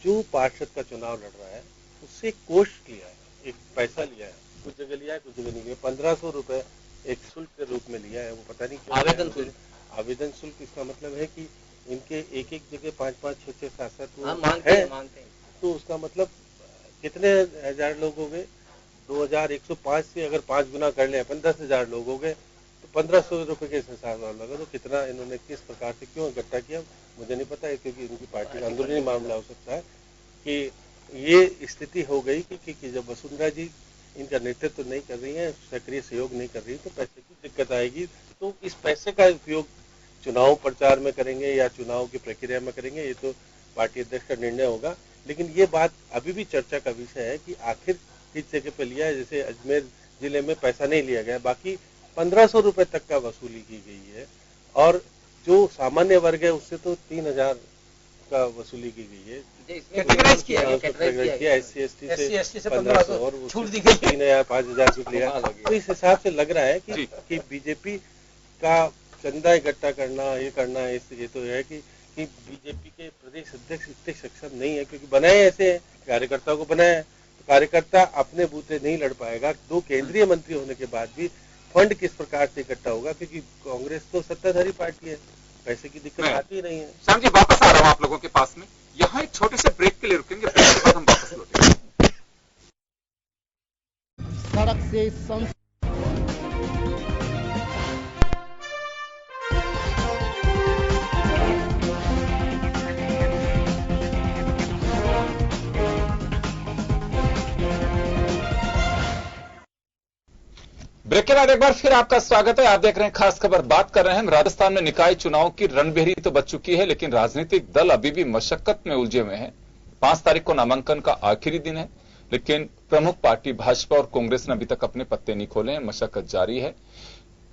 जो पार्षद का चुनाव लड़ रहा है उससे एक कोष लिया है, एक पैसा लिया है, कुछ जगह लिया है कुछ जगह नहीं लिया, 1500 रुपए एक शुल्क के रूप में लिया है, वो पता नहीं क्यों आवेदन शुल्क। आवेदन शुल्क, इसका मतलब है कि इनके एक जगह 5-5, 6-6, 7-7 मांगते हैं, तो उसका मतलब कितने हजार लोग हो गए? 2105 से अगर 5 गुना कर ले अपन 10,000 लोग हो गए, तो 1500 रुपए के हिसाब लगा, तो कितना इन्होंने किस प्रकार से क्यों इकट्ठा किया मुझे नहीं पता है, क्योंकि इनकी पार्टी का आंदोलनी मामला हो सकता है कि ये स्थिति हो गई कि जब वसुंधरा जी इनका नेतृत्व नहीं कर रही है, सक्रिय सहयोग नहीं कर रही, तो पैसे की दिक्कत आएगी। तो इस पैसे का उपयोग चुनाव प्रचार में करेंगे या चुनाव की प्रक्रिया में करेंगे, ये तो पार्टी अध्यक्ष का निर्णय होगा, लेकिन ये बात अभी भी चर्चा का विषय है कि आखिर किस जगह पे लिया है। जैसे अजमेर जिले में पैसा नहीं लिया गया, बाकी 1500 रुपए तक का वसूली की गई है, और जो सामान्य वर्ग है उससे तो 3000 का वसूली की गई है, कैटेगराइज किया किया, SC/ST से 1500 और छूट दी गई, 3000 5000 छूट लिया। तो इस हिसाब से लग रहा है कि बीजेपी का चंदा इकट्ठा करना, ये करना, ये तो है कि बीजेपी के प्रदेश अध्यक्ष इतने सक्षम नहीं है, क्योंकि बनाए ऐसे हैं, कार्यकर्ता को बनाया है, तो कार्यकर्ता अपने बूते नहीं लड़ पाएगा। 2 केंद्रीय मंत्री होने के बाद भी फंड किस प्रकार से इकट्ठा होगा, क्योंकि कांग्रेस तो सत्ताधारी पार्टी है, पैसे की दिक्कत आती ही नहीं है। श्याम जी, वापस आ रहा हूँ आप लोगों के पास में, यहाँ एक छोटे से ब्रेक के लिए रुकेंगे, ब्रेक के बाद हम वापस लौटेंगे। सड़क से ब्रेक के बाद एक बार फिर आपका स्वागत है। आप देख रहे हैं खास खबर, बात कर रहे हैं राजस्थान में निकाय चुनाव की रणभेरी तो बच चुकी है, लेकिन राजनीतिक दल अभी भी मशक्कत में उलझे हुए हैं। 5 तारीख को नामांकन का आखिरी दिन है, लेकिन प्रमुख पार्टी भाजपा और कांग्रेस ने अभी तक अपने पत्ते नहीं खोले हैं, मशक्कत जारी है।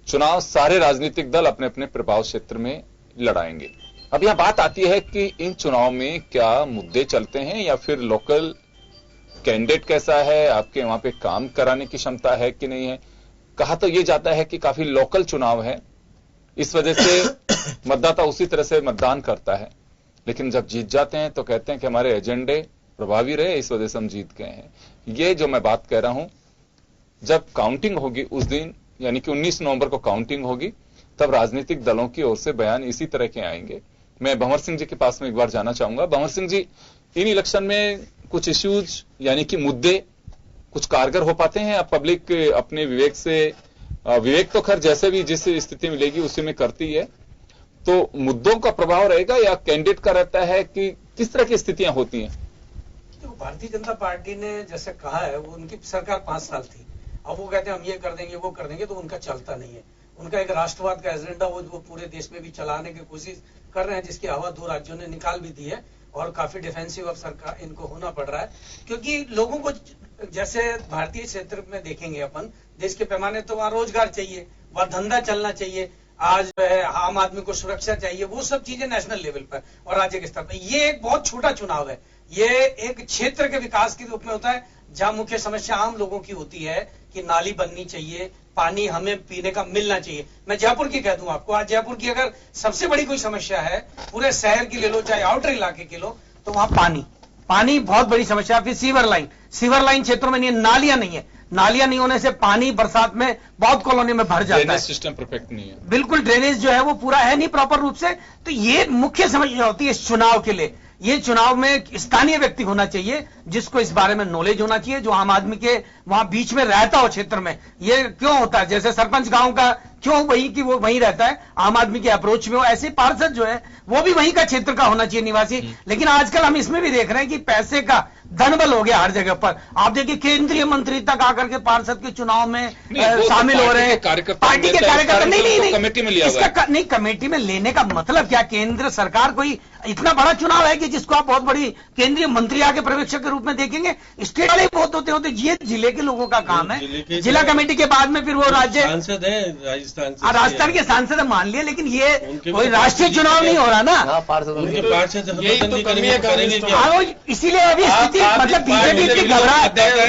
चुनाव सारे राजनीतिक दल अपने अपने प्रभाव क्षेत्र में लड़ाएंगे। अब यहां बात आती है कि इन चुनाव में क्या मुद्दे चलते हैं या फिर लोकल कैंडिडेट कैसा है, आपके वहां पे काम कराने की क्षमता है कि नहीं है। कहा तो यह जाता है कि काफी लोकल चुनाव है, इस वजह से मतदाता उसी तरह से मतदान करता है, लेकिन जब जीत जाते हैं तो कहते हैं कि हमारे एजेंडे प्रभावी रहे, इस वजह से हम जीत गए हैं। ये जो मैं बात कह रहा हूं, जब काउंटिंग होगी उस दिन, यानी कि 19 नवंबर को काउंटिंग होगी, तब राजनीतिक दलों की ओर से बयान इसी तरह के आएंगे। मैं भंवर सिंह जी के पास में एक बार जाना चाहूंगा। भंवर सिंह जी, इन इलेक्शन में कुछ इश्यूज यानी कि मुद्दे कुछ कारगर हो पाते हैं? अब पब्लिक अपने विवेक से, विवेक तो खैर जैसे भी जिस स्थिति मिलेगी उसी में करती है, तो मुद्दों का प्रभाव रहेगा या कैंडिडेट का रहता है कि किस तरह की स्थितियां होती हैं? तो भारतीय जनता पार्टी ने जैसे कहा है, वो उनकी सरकार 5 साल थी, अब वो कहते हैं हम ये कर देंगे वो कर देंगे, तो उनका चलता नहीं है। उनका एक राष्ट्रवाद का एजेंडा वो पूरे देश में भी चलाने की कोशिश कर रहे हैं, जिसकी हवा 2 राज्यों ने निकाल भी दी है और काफी डिफेंसिव अब सरकार इनको होना पड़ रहा है, क्योंकि लोगों को जैसे भारतीय क्षेत्र में देखेंगे अपन देश के पैमाने तो वहां रोजगार चाहिए, वहां धंधा चलना चाहिए, आज जो है आम आदमी को सुरक्षा चाहिए, वो सब चीजें नेशनल लेवल पर और राज्य के स्तर पर। ये एक बहुत छोटा चुनाव है, ये एक क्षेत्र के विकास के रूप में होता है, जहां मुख्य समस्या आम लोगों की होती है कि नाली बननी चाहिए, पानी हमें पीने का मिलना चाहिए। मैं जयपुर की कह दूं आपको, आज जयपुर की अगर सबसे बड़ी कोई समस्या है पूरे शहर की ले लो चाहे आउटर इलाके की लो, तो वहां पानी बहुत बड़ी समस्या। फिर सीवर लाइन क्षेत्रों में नहीं है, नालियां नहीं है, नालियां नहीं होने से पानी बरसात में बहुत कॉलोनी में भर जाता है, सिस्टम परफेक्ट नहीं है, बिल्कुल ड्रेनेज जो है वो पूरा है नहीं प्रॉपर रूप से। तो ये मुख्य समस्या होती है इस चुनाव के लिए। ये चुनाव में स्थानीय व्यक्ति होना चाहिए जिसको इस बारे में नॉलेज होना चाहिए, जो आम आदमी के वहां बीच में रहता हो क्षेत्र में। ये क्यों होता है, जैसे सरपंच गांव का क्यों वही कि वो वहीं रहता है, आम आदमी के अप्रोच में हो, ऐसे पार्षद जो है वो भी वहीं का क्षेत्र का होना चाहिए निवासी। लेकिन आजकल हम इसमें भी देख रहे हैं कि पैसे का धनबल हो गया हर जगह पर। आप देखिए केंद्रीय मंत्री तक आकर के पार्षद के चुनाव में शामिल हो रहे हैं, पार्टी के कार्यकर्ता नहीं कमेटी में लिया इसका नहीं, कमेटी में लेने का मतलब क्या, केंद्र सरकार कोई इतना बड़ा चुनाव है कि जिसको आप बहुत बड़ी केंद्रीय मंत्री आके पर्यवेक्षक के रूप में देखेंगे। स्टेट वाले बहुत होते ये जिले के लोगों का काम है, जिला कमेटी के बाद में फिर वो राज्य सांसद है, राजस्थान के सांसद मान लिए, लेकिन ये कोई राष्ट्रीय चुनाव नहीं हो रहा ना। इसीलिए अभी स्थिति मतलब बीजेपी की घबरा,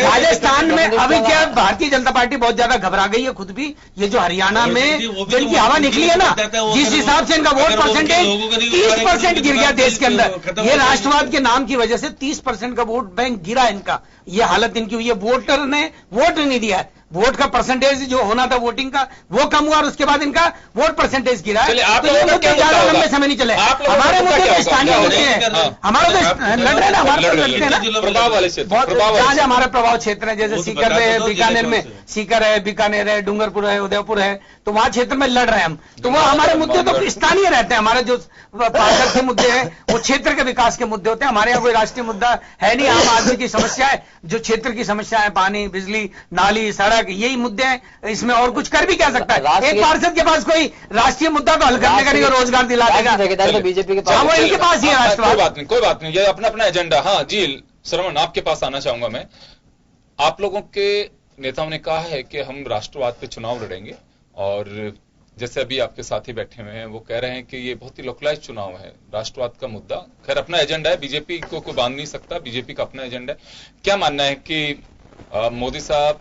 राजस्थान में अभी क्या भारतीय जनता पार्टी बहुत ज्यादा घबरा गई है खुद भी। ये जो हरियाणा में जो इनकी हवा निकली है ना, जिस हिसाब से इनका वोट परसेंटेज 30% गिर गया देश के अंदर, ये राष्ट्रवाद के नाम की वजह से 30% का वोट बैंक गिरा इनका, ये हालत इनकी हुई है। वोटर ने वोट नहीं दिया है, वोट का परसेंटेज जो होना था वोटिंग का वो कम हुआ और उसके बाद इनका वोट परसेंटेज गिरा है। आप तो ये मुद्दे ज्यादा लंबे समय नहीं चले, हमारे मुद्दे तो स्थानीय होते हैं, हमारा तो लड़ रहे हैं ना, हमारे तो लड़ते हैं ना प्रभाव वाले क्षेत्र, जहां जहां हमारे प्रभाव क्षेत्र है, जैसे सीकर है, बीकानेर में सीकर है, बीकानेर है, डूंगरपुर है, उदयपुर है, तो वहां क्षेत्र में लड़ रहे हैं हम। तो वो हमारे मुद्दे तो स्थानीय रहते हैं, हमारे जो पार्षद के मुद्दे हैं वो क्षेत्र के विकास के मुद्दे होते हैं। हमारे यहाँ कोई राष्ट्रीय मुद्दा है नहीं, आम आदमी की समस्या है, जो क्षेत्र की समस्या है, पानी, बिजली, नाली, सड़क, यही मुद्दे हैं। इसमें और कुछ कर भी क्या सकता है, एक पार्षद के पास कोई राष्ट्रीय मुद्दा तो हल करने का नहीं, रोजगार दिला देगा, बीजेपी के वो इनके पास ही है राष्ट्रवाद। कोई बात नहीं, ये अपना अपना एजेंडा। हाँ जी श्रवण, आपके पास आना चाहूंगा मैं। आप लोगों के नेताओं ने कहा है कि हम राष्ट्रवाद पे चुनाव लड़ेंगे, और जैसे अभी आपके साथी बैठे हुए हैं वो कह रहे हैं कि ये बहुत ही लोकलाइज चुनाव है, राष्ट्रवाद का मुद्दा खैर अपना एजेंडा है, बीजेपी को कोई बांध नहीं सकता, बीजेपी का अपना एजेंडा है। क्या मानना है कि मोदी साहब,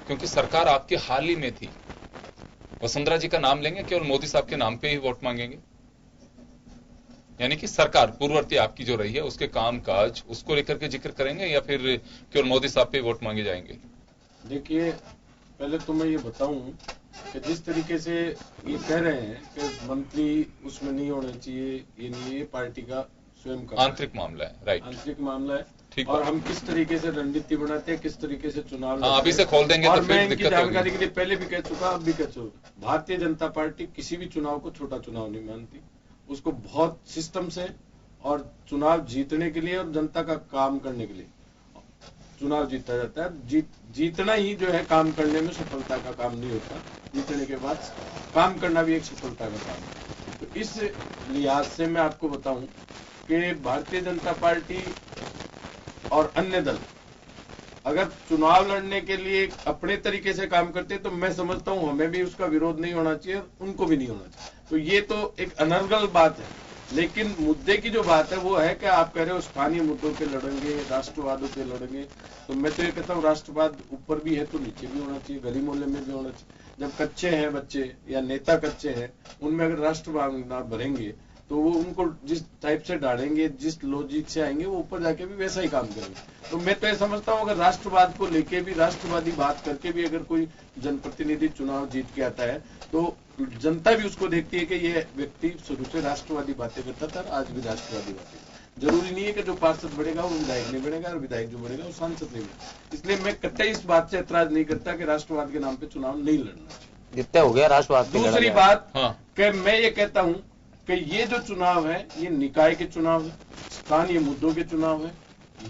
क्योंकि सरकार आपकी हाल ही में थी, वसुंधरा जी का नाम लेंगे केवल मोदी साहब के नाम पे ही वोट मांगेंगे, यानी कि सरकार पूर्ववर्ती आपकी जो रही है उसके काम काज उसको लेकर के जिक्र करेंगे, या फिर केवल मोदी साहब पे वोट मांगे जाएंगे? देखिए, पहले तो मैं ये बताऊं कि जिस तरीके से ये कह रहे हैं कि मंत्री उसमें नहीं होने चाहिए, ये नहीं, ये पार्टी का स्वयं का आंतरिक मामला है, राइट, आंतरिक मामला है। ठीक, और हम किस तरीके से रणनीति बनाते हैं, किस तरीके से चुनाव अभी से खोल देंगे और तो फिर मैं इनकी दिक्कत जानकारी होगी। के लिए पहले भी कह चुका, अब भी कह चुका, भारतीय जनता पार्टी किसी भी चुनाव को छोटा चुनाव नहीं मानती, उसको बहुत सिस्टम से और चुनाव जीतने के लिए और जनता का काम करने के लिए चुनाव जीता जाता है। जीतना ही जो है काम करने में सफलता का काम नहीं होता, जीतने के बाद काम करना भी एक सफलता का काम है। तो इस लिहाज से मैं आपको बताऊं कि भारतीय जनता पार्टी और अन्य दल अगर चुनाव लड़ने के लिए अपने तरीके से काम करते तो मैं समझता हूं हमें भी उसका विरोध नहीं होना चाहिए और उनको भी नहीं होना चाहिए। तो ये तो एक अनर्गल बात है, लेकिन मुद्दे की जो बात है वो है कि आप कह रहे हो स्थानीय मुद्दों पे लड़ेंगे, राष्ट्रवादों पे लड़ेंगे, तो मैं तो ये कहता हूँ राष्ट्रवाद ऊपर भी है तो नीचे भी होना चाहिए, गली मोहल्ले में भी होना चाहिए। जब कच्चे हैं बच्चे या नेता कच्चे हैं, उनमें अगर राष्ट्रवाद ना भरेंगे तो वो उनको जिस टाइप से डालेंगे, जिस लॉजिक से आएंगे, वो ऊपर जाके भी वैसा ही काम करेंगे। तो मैं तो ये समझता हूँ अगर राष्ट्रवाद को लेके भी, राष्ट्रवादी बात करके भी अगर कोई जनप्रतिनिधि चुनाव जीत के आता है तो जनता भी उसको देखती है कि ये व्यक्ति शुरू से राष्ट्रवादी बातें करता था, आज भी राष्ट्रवादी बातें। जरूरी नहीं है कि जो पार्षद बढ़ेगा वो विधायक नहीं बनेगा और विधायक जो बढ़ेगा वो सांसद नहीं बनेगा। इसलिए मैं कतई इस बात से ऐतराज नहीं करता कि राष्ट्रवाद के नाम पे चुनाव नहीं लड़ना चाहिए। जितने हो गया राष्ट्रवाद। दूसरी बात हाँ। कि मैं ये कहता हूं कि ये जो चुनाव है ये निकाय के चुनाव है, स्थानीय मुद्दों के चुनाव है,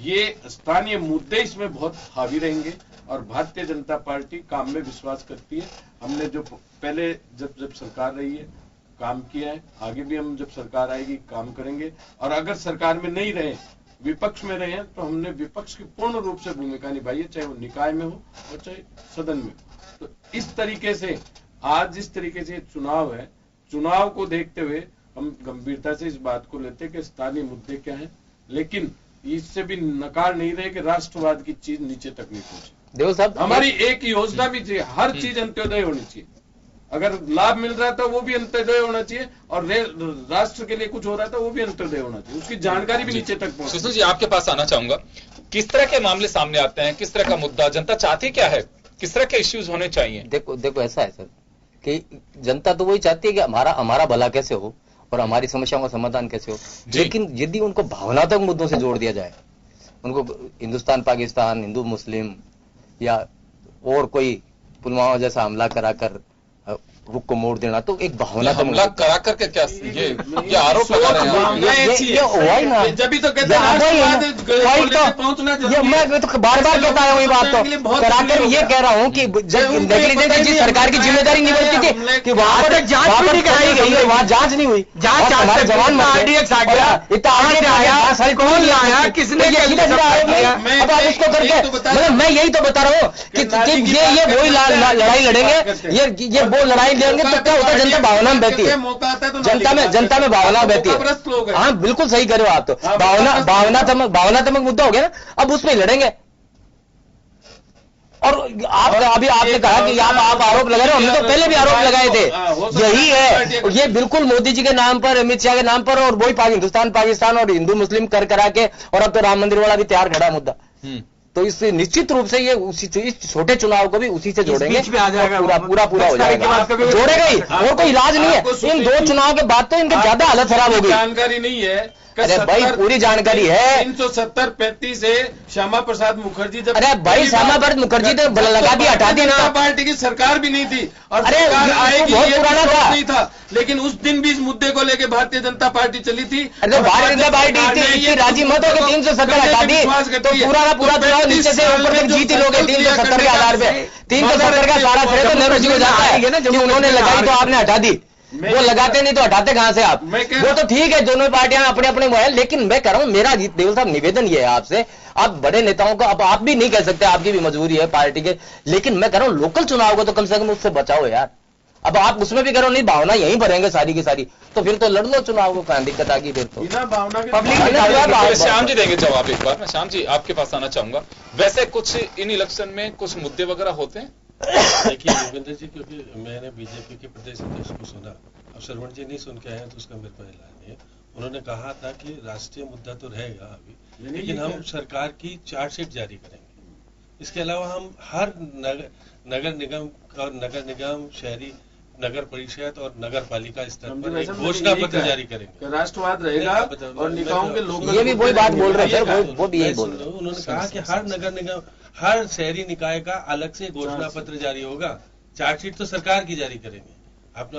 ये स्थानीय मुद्दे इसमें बहुत हावी रहेंगे और भारतीय जनता पार्टी काम में विश्वास करती है। हमने जो पहले जब सरकार रही है काम किया है, आगे भी हम जब सरकार आएगी काम करेंगे। और अगर सरकार में नहीं रहे, विपक्ष में रहे, तो हमने विपक्ष की पूर्ण रूप से भूमिका निभाई है, चाहे वो निकाय में हो और चाहे सदन में हो। तो इस तरीके से आज जिस तरीके से चुनाव है, चुनाव को देखते हुए हम गंभीरता से इस बात को लेते हैं कि स्थानीय मुद्दे क्या हैं, लेकिन इससे भी नकार नहीं रहे कि राष्ट्रवाद की चीज नीचे तक नहीं पहुंचे। देव साहब, हमारी एक योजना भी चाहिए, हर चीज अंत्योदय होनी चाहिए। अगर लाभ मिल रहा था वो भी अंत्योदय होना चाहिए, और राष्ट्र के लिए कुछ हो रहा था वो भी अंत्योदय होना चाहिए, उसकी जानकारी भी नीचे तक पहुंचे। सुशील जी, आपके पास आना चाहूंगा, किस तरह के मामले सामने आते हैं, किस तरह का मुद्दा जनता चाहती क्या है, किस तरह के इश्यूज होने चाहिए? देखो ऐसा है सर कि जनता तो वही चाहती है कि हमारा भला कैसे हो और हमारी समस्याओं का समाधान कैसे हो, लेकिन यदि उनको भावनात्मक मुद्दों से जोड़ दिया जाए, उनको हिंदुस्तान पाकिस्तान, हिंदू मुस्लिम या और कोई पुलवामा जैसा हमला कराकर रुख को मोड़ देना, तो एक भावना हमला करा करके क्या ये आरोप लगा रहे हैं? ये हुआ ही ना, जब भी तो कहते हैं मैं तो बार बार कहता हूँ ये बात, तो कराकर ये कह रहा हूँ कि जब नेगलिजेंस की सरकार की जिम्मेदारी नहीं बनती थी कि वहां पर जांच नहीं कराई गई है, वहां जांच नहीं हुई, जांच हमारे जवान आरडीएक्स आ गया, इतना आगे आया, कौन लाया, किसने अब आप उसको करके, मतलब मैं यही तो बता रहा हूँ कि ये वही लड़ाई लड़ेंगे, ये वो लड़ाई लेंगे तो क्या होता है, जनता भावना में बहती है, जनता में भावना बहती है। हाँ बिल्कुल सही करो आप, तो भावनात्मक मुद्दा हो गया ना, अब उसमें लड़ेंगे। और आप अभी आपने कहा कि आप आरोप लगा रहे हो, हमने तो पहले भी आरोप लगाए थे, यही है, ये बिल्कुल मोदी जी के नाम पर, अमित शाह के नाम पर, और वही हिंदुस्तान पाकिस्तान और हिंदू मुस्लिम करा के, और अब तो राम मंदिर वाला भी तैयार खड़ा मुद्दा। तो इससे निश्चित रूप से ये इस छोटे चुनाव को भी उसी से जोड़ेंगे, आ जाएगा, पूरा हो जाएगा, जोड़ेगा ही, और कोई इलाज नहीं है। इन 2 चुनाव के बाद तो इनके ज्यादा हालत खराब होगी। जानकारी नहीं है, अरे भाई पूरी जानकारी है। 370-35 से श्यामा प्रसाद मुखर्जी जब, अरे भाई श्यामा प्रसाद मुखर्जी तो लगा दी, हटा दी ना, पार्टी की सरकार भी नहीं थी, और अरे सरकार आएगी बहुत पुराना था, नहीं था, लेकिन उस दिन भी इस मुद्दे को लेकर भारतीय जनता पार्टी चली थी। अरे भारतीय जनता पार्टी इतनी राजी मत हो कि 370 हटा दी, तो पूरा का पूरा चुनाव नीचे से ऊपर तक जीत लोगे 370 के आधार पे। 370 का सारा श्रेय तो नेहरू जी को जाता है कि उन्होंने लगाई तो आपने हटा दी, वो लगाते नहीं तो हटाते कहां से आप? वो तो ठीक है, दोनों पार्टियां अपने अपने वो है, लेकिन मैं कह रहा हूं, मेरा देवल साहब निवेदन ये है आपसे, आप बड़े नेताओं को, अब आप भी नहीं कह सकते, आपकी भी मजबूरी है पार्टी के, लेकिन मैं कह रहा हूं लोकल चुनाव को तो कम से कम उससे बचाओ यार। अब आप उसमें भी कह रहे हो नहीं भावना यहीं भरेंगे सारी की सारी, तो फिर तो लड़ लो चुनाव को, कहां दिक्कत आ गई फिर तो। बिना भावना के पब्लिक श्याम जी देंगे जवाब एक बार। मैं श्याम जी आपके पास आना चाहूंगा, वैसे कुछ इन इलेक्शन में कुछ मुद्दे वगैरह होते हैं? देखिए योगेंद्र जी, क्योंकि मैंने बीजेपी के प्रदेश अध्यक्ष को सुना, अब श्रवण जी नहीं सुन के आए तो उसका मेरे को ऐलान है। उन्होंने कहा था कि राष्ट्रीय मुद्दा तो रहेगा अभी, लेकिन हम सरकार की चार्जशीट जारी करेंगे। इसके अलावा हम हर नगर निगम, शहरी नगर परिषद और नगर पालिका स्तर पर एक घोषणा पत्र जारी करेंगे। राष्ट्रवाद रहेगा और निकायों के लोग, ये भी वही बात बोल रहे थे, वो भी यही बोल रहे हैं। उन्होंने कहा कि हर नगर निगम, हर शहरी निकाय का अलग से घोषणा पत्र जारी होगा, चार्जशीट तो सरकार की जारी करेंगे। आप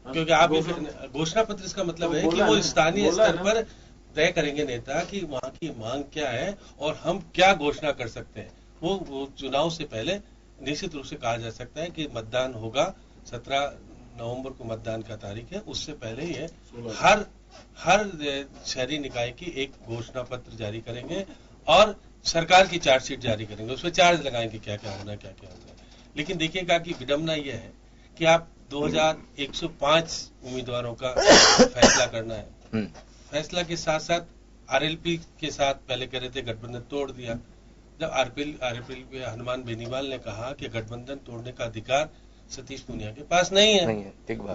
क्योंकि आप घोषणा पत्र, इसका मतलब है कि वो स्थानीय स्तर पर तय करेंगे नेता कि वहां की मांग क्या है और हम क्या घोषणा कर सकते हैं। वो चुनाव से पहले निश्चित रूप से कहा जा सकता है कि मतदान होगा, 17 नवंबर को मतदान का तारीख है, उससे पहले ही है हर शहरी निकाय की एक घोषणा पत्र जारी करेंगे और सरकार की चार्जशीट जारी करेंगे, उसमें चार्ज लगाएंगे क्या क्या होना, क्या क्या होना। लेकिन देखिएगा कि विडंबना यह है कि आप 2105 उम्मीदवारों का फैसला करना है। फैसला के साथ साथ आरएलपी के साथ पहले कह रहे थे गठबंधन तोड़ दिया। जब आरएलपी पे हनुमान बेनीवाल ने कहा कि गठबंधन तोड़ने का अधिकार सतीश पूनिया के पास नहीं है,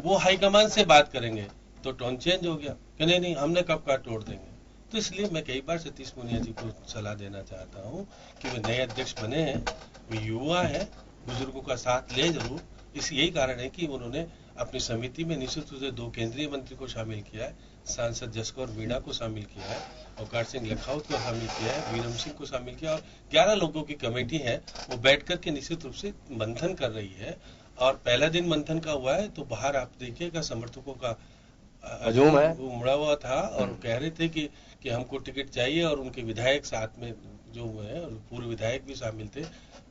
वो हाईकमान से बात करेंगे, तो टोन चेंज हो गया कि नहीं हमने कब का तोड़ देंगे। तो इसलिए मैं कई बार सतीश पूनिया जी को सलाह देना चाहता हूँ कि वे नए अध्यक्ष बने हैं, वो युवा है, बुजुर्गों का साथ ले जरूर। इस यही कारण है कि उन्होंने अपनी समिति में निश्चित रूप से 2 केंद्रीय मंत्री को शामिल किया है, सांसद जसकौर मीणा को शामिल किया है, औकार सिंह लखावत को शामिल किया है, वीरम सिंह को शामिल किया, और 11 लोगों की कमेटी है, वो बैठ करके निश्चित रूप से मंथन कर रही है। और पहला दिन मंथन का हुआ है तो बाहर आप देखिएगा समर्थकों का हजूम है, उमड़ा हुआ था और कह रहे थे कि हमको टिकट चाहिए, और उनके विधायक साथ में जो हुए हैं और पूर्व विधायक भी शामिल थे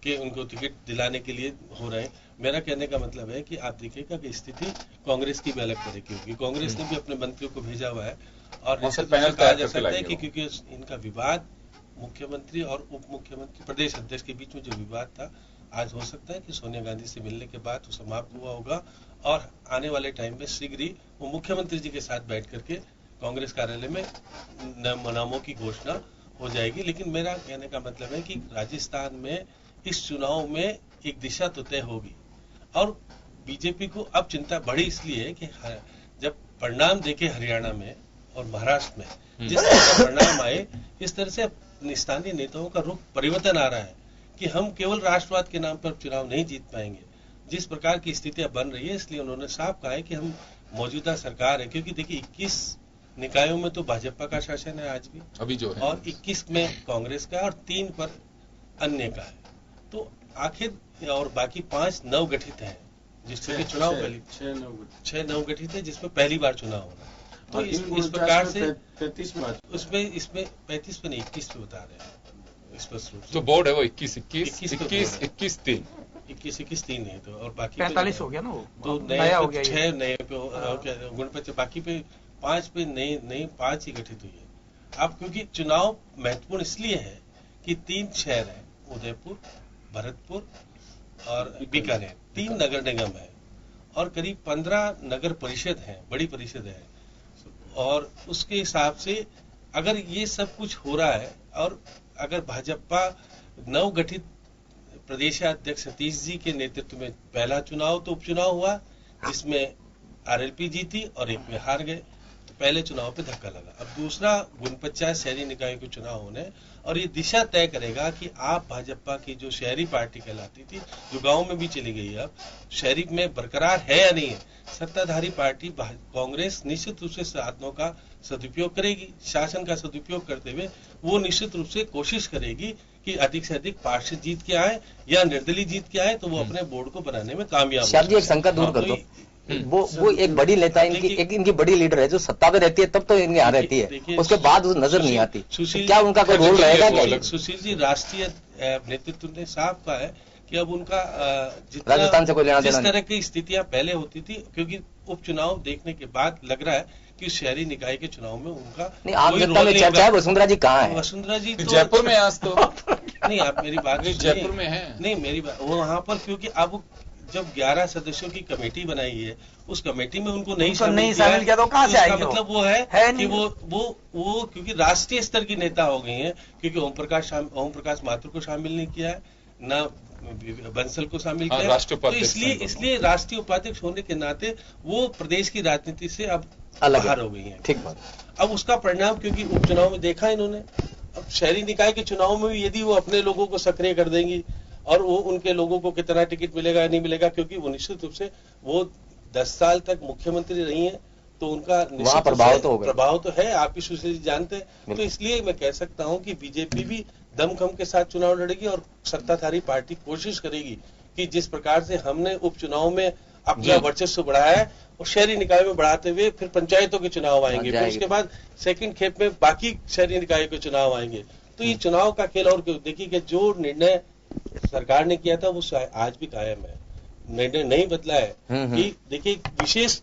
कि उनको टिकट दिलाने के लिए हो रहे हैं। मेरा कहने का मतलब है कि आप देखिएगा कि स्थिति कांग्रेस की भी अलग तरह की होगी। कांग्रेस ने भी अपने मंत्रियों को भेजा हुआ है और पैनल कहा जा सकता है कि क्योंकि इनका विवाद मुख्यमंत्री और उप मुख्यमंत्री प्रदेश अध्यक्ष के बीच में जो विवाद था, आज हो सकता है कि सोनिया गांधी से मिलने के बाद वो समाप्त हुआ होगा और आने वाले टाइम में शीघ्र ही वो मुख्यमंत्री जी के साथ बैठ करके कांग्रेस कार्यालय में नामों की घोषणा हो जाएगी। लेकिन मेरा कहने का मतलब है कि राजस्थान में इस चुनाव में एक दिशा तो तय होगी और बीजेपी को अब चिंता बढ़ी इसलिए है कि जब परिणाम देखे हरियाणा में और महाराष्ट्र में जिस तरह का परिणाम आए, इस तरह से स्थानीय नेताओं का रुख परिवर्तन आ रहा है कि हम केवल राष्ट्रवाद के नाम पर चुनाव नहीं जीत पाएंगे। जिस प्रकार की स्थितियां बन रही है, इसलिए उन्होंने साफ कहा है कि हम मौजूदा सरकार है, क्योंकि देखिए 21 निकायों में तो भाजपा का शासन है आज भी अभी जो है, और 21 में कांग्रेस का और 3 पर अन्य का है। तो आखिर और बाकी 5 नवगठित हैं जिससे कि चुनाव पहली 6 नवगठित है जिसमें पहली बार चुनाव होना है। तो इस प्रकार से 33 में उसमें इसमें 35 पे नहीं 21 पे बता रहे हैं स्पष्ट रूप से। जो बोर्ड है वो 21 3 है तो और बाकी 45 हो गया ना वो, तो नया हो गया 6 नए पे गुणपति, बाकी पे 5 पे नई 5 ही गठित हुई है। अब क्योंकि चुनाव महत्वपूर्ण इसलिए है कि 3 शहर है, उदयपुर, भरतपुर और बीकानेर, 3 नगर निगम है और करीब 15 नगर परिषद है, बड़ी परिषद है। और उसके हिसाब से अगर ये सब कुछ हो रहा है और अगर भाजपा नवगठित प्रदेशाध्यक्ष सतीश जी के नेतृत्व में पहला चुनाव तो उपचुनाव हुआ जिसमें आरएलपी जीती और एक में हार गए, तो पहले चुनाव पे धक्का लगा। अब दूसरा गुणपंचायत शहरी निकाय के चुनाव होने और ये दिशा तय करेगा कि आप भाजपा की जो शहरी पार्टी कहलाती थी, जो गांव में भी चली गई है, अब शहरी में बरकरार है या नहीं है। सत्ताधारी पार्टी कांग्रेस निश्चित रूप से साधनों का सदुपयोग करेगी, शासन का सदुपयोग करते हुए वो निश्चित रूप से कोशिश करेगी कि अधिक से अधिक पार्षद जीत के आए या निर्दलीय जीत के आए, तो वो अपने बोर्ड को बनाने में कामयाब हो। शायद एक शंका दूर कर दो, वो एक बड़ी नेता इनकी बड़ी लीडर है जो सत्ता पे रहती है तब तो इनकी यहाँ रहती है, उसके बाद वो नजर नहीं आती। क्या उनका कोई रोल रहेगा क्या? सुशील जी राष्ट्रीय नेतृत्व ने साफ कहा है कि अब उनका राजस्थान से कोई लेना देना जिस तरह की स्थितियां पहले होती थी, क्योंकि उपचुनाव देखने के बाद लग रहा है कि शहरी निकाय के चुनाव में उनका नहीं, आप जनता में चर्चा है। वसुंधरा जी कहाँ है? वसुंधरा जी तो जयपुर में आज तो नहीं, आप मेरी बात जयपुर में है नहीं, मेरी बात वो वहां पर, क्योंकि अब जब 11 सदस्यों की कमेटी बनाई है, उस कमेटी में उनको नहीं शामिल किया तो कहाँ से आएंगे? मतलब वो है कि वो क्योंकि राष्ट्रीय स्तर की नेता हो गई हैं, क्योंकि ओम प्रकाश माथुर को शामिल नहीं किया है, ना बंसल को शामिल किया, तो इसलिए राष्ट्रीय उपाध्यक्ष होने के नाते वो प्रदेश की राजनीति से अब बाहर हो गई है। ठीक बात। अब उसका परिणाम क्योंकि उपचुनाव में देखा इन्होंने, अब शहरी निकाय के चुनाव में भी यदि वो अपने लोगों को सक्रिय कर देंगी और वो उनके लोगों को कितना टिकट मिलेगा या नहीं मिलेगा, क्योंकि वो निश्चित रूप से वो 10 साल तक मुख्यमंत्री रही हैं, तो उनका निश्चित प्रभाव तो है, आप ही सुशील जी जानते हैं। तो इसलिए मैं कह सकता हूं कि बीजेपी भी दमखम के साथ चुनाव लड़ेगी और सत्ताधारी पार्टी कोशिश करेगी कि जिस प्रकार से हमने उपचुनाव में अपना वर्चस्व बढ़ाया है और शहरी निकाय में बढ़ाते हुए फिर पंचायतों के चुनाव आएंगे, फिर उसके बाद सेकंड खेप में बाकी शहरी निकाय के चुनाव आएंगे। तो ये चुनाव का खेल, और देखिए कि जो निर्णय सरकार ने किया था वो आज भी कायम है, निर्णय नहीं बदला है। कि देखिए विशेष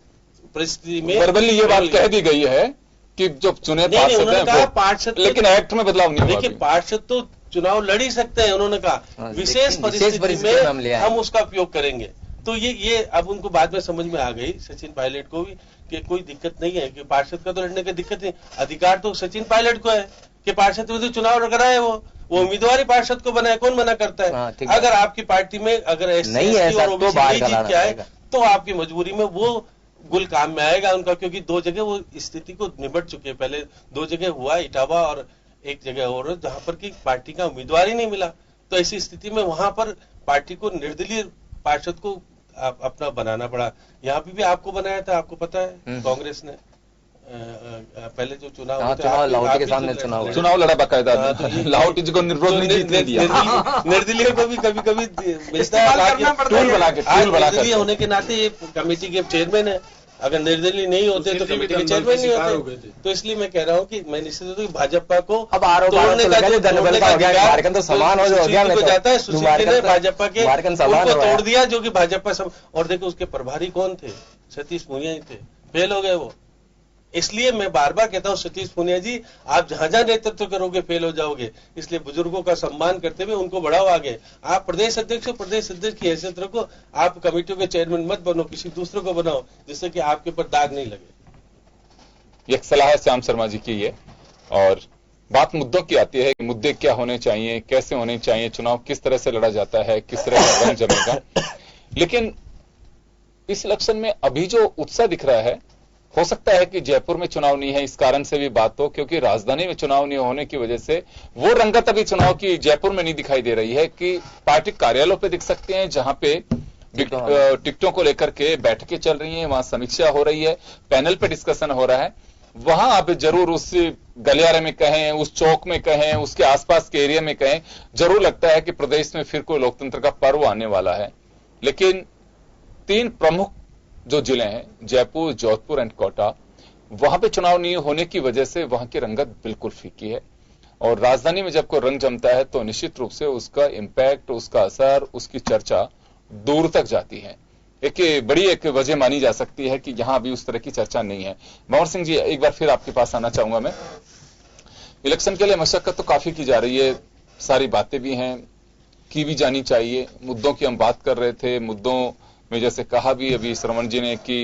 परिस्थिति में वर्बली ये बात कह दी गई है कि जो चुने पार्षद, लेकिन एक्ट में बदलाव नहीं। देखिए पार्षद तो चुनाव लड़ ही सकते हैं, उन्होंने कहा विशेष परिस्थिति में हम उसका उपयोग करेंगे। तो ये अब उनको बाद में समझ में आ गई, सचिन पायलट को भी, कि कोई दिक्कत नहीं है कि पार्षद का तो लड़ने की दिक्कत नहीं, अधिकार तो सचिन पायलट को है कि पार्षद में तो चुनाव कराए, वो उम्मीदवार पार्षद को बनाए, कौन मना करता है? अगर आपकी पार्टी में अगर नहीं है और ओबीसी नहीं जीत के आए तो आपकी मजबूरी में वो गुल काम में आएगा उनका, क्योंकि 2 जगह वो स्थिति को निपट चुके हैं। पहले 2 जगह हुआ, इटावा और एक जगह और, जहां पर की पार्टी का उम्मीदवार ही नहीं मिला। तो ऐसी स्थिति में वहां पर पार्टी को निर्दलीय पार्षद को अपना बनाना पड़ा। यहाँ पे भी आपको बनाया था, आपको पता है, कांग्रेस ने पहले जो चुनाव लाहौटी के सामने चुनाव लड़ा बाकायदा, लाहौटी जी को निर्दलीय को भी कभी मिलता है, टूल बना के होने के नाते ये कमेटी के चेयरमैन है, अगर निर्दलीय नहीं होते तो कमेटी के चेयरमैन नहीं होते। तो इसलिए मैं कह रहा हूँ कि मैं निश्चित रूप से भाजपा को अब आरोप तोड़ने का अधिकार तो समान हो जाता है। सुशील जी ने भाजपा के उनको तोड़ दिया, जो कि भाजपा सब। और देखो उसके प्रभारी कौन थे? सतीश पूनिया ही थे, फेल हो गए वो। इसलिए मैं बार बार कहता हूं सतीश पूनिया जी, आप जहां जहां नेतृत्व करोगे फेल हो जाओगे। इसलिए बुजुर्गों का सम्मान करते हुए उनको बढ़ाओ आगे। आप प्रदेश अध्यक्ष हो, प्रदेश अध्यक्ष की हैसियत रखो। आप कमेटियों के चेयरमैन मत बनो, किसी दूसरे को बनाओ, जिससे कि आपके ऊपर दाग नहीं लगे। एक सलाह है श्याम शर्मा जी की ये। और बात मुद्दों की आती है कि मुद्दे क्या होने चाहिए, कैसे होने चाहिए, चुनाव किस तरह से लड़ा जाता है, किस तरह का रंग जमेगा। लेकिन इस इलेक्शन में अभी जो उत्साह दिख रहा है, हो सकता है कि जयपुर में चुनाव नहीं है इस कारण से भी बात हो, क्योंकि राजधानी में चुनाव नहीं होने की वजह से वो रंगत अभी चुनाव की जयपुर में नहीं दिखाई दे रही है कि पार्टी कार्यालयों पे दिख सकते हैं, जहां पे टिकटों को लेकर के बैठकें चल रही हैं, वहां समीक्षा हो रही है, पैनल पे डिस्कशन हो रहा है। वहां आप जरूर उस गलियारे में कहें, उस चौक में कहें, उसके आसपास के एरिया में कहें, जरूर लगता है कि प्रदेश में फिर कोई लोकतंत्र का पर्व आने वाला है। लेकिन 3 प्रमुख जो जिले हैं, जयपुर, जोधपुर एंड कोटा, वहां पे चुनाव नहीं होने की वजह से वहां की रंगत बिल्कुल फीकी है। और राजधानी में जब कोई रंग जमता है तो निश्चित रूप से उसका इंपैक्ट, उसका असर, उसकी चर्चा दूर तक जाती है। बड़ी एक वजह मानी जा सकती है कि यहां अभी उस तरह की चर्चा नहीं है। भंवर सिंह जी, एक बार फिर आपके पास आना चाहूंगा मैं। इलेक्शन के लिए मशक्कत तो काफी की जा रही है, सारी बातें भी हैं, की भी जानी चाहिए। मुद्दों की हम बात कर रहे थे, मुद्दों में जैसे कहा भी अभी श्रवण जी ने कि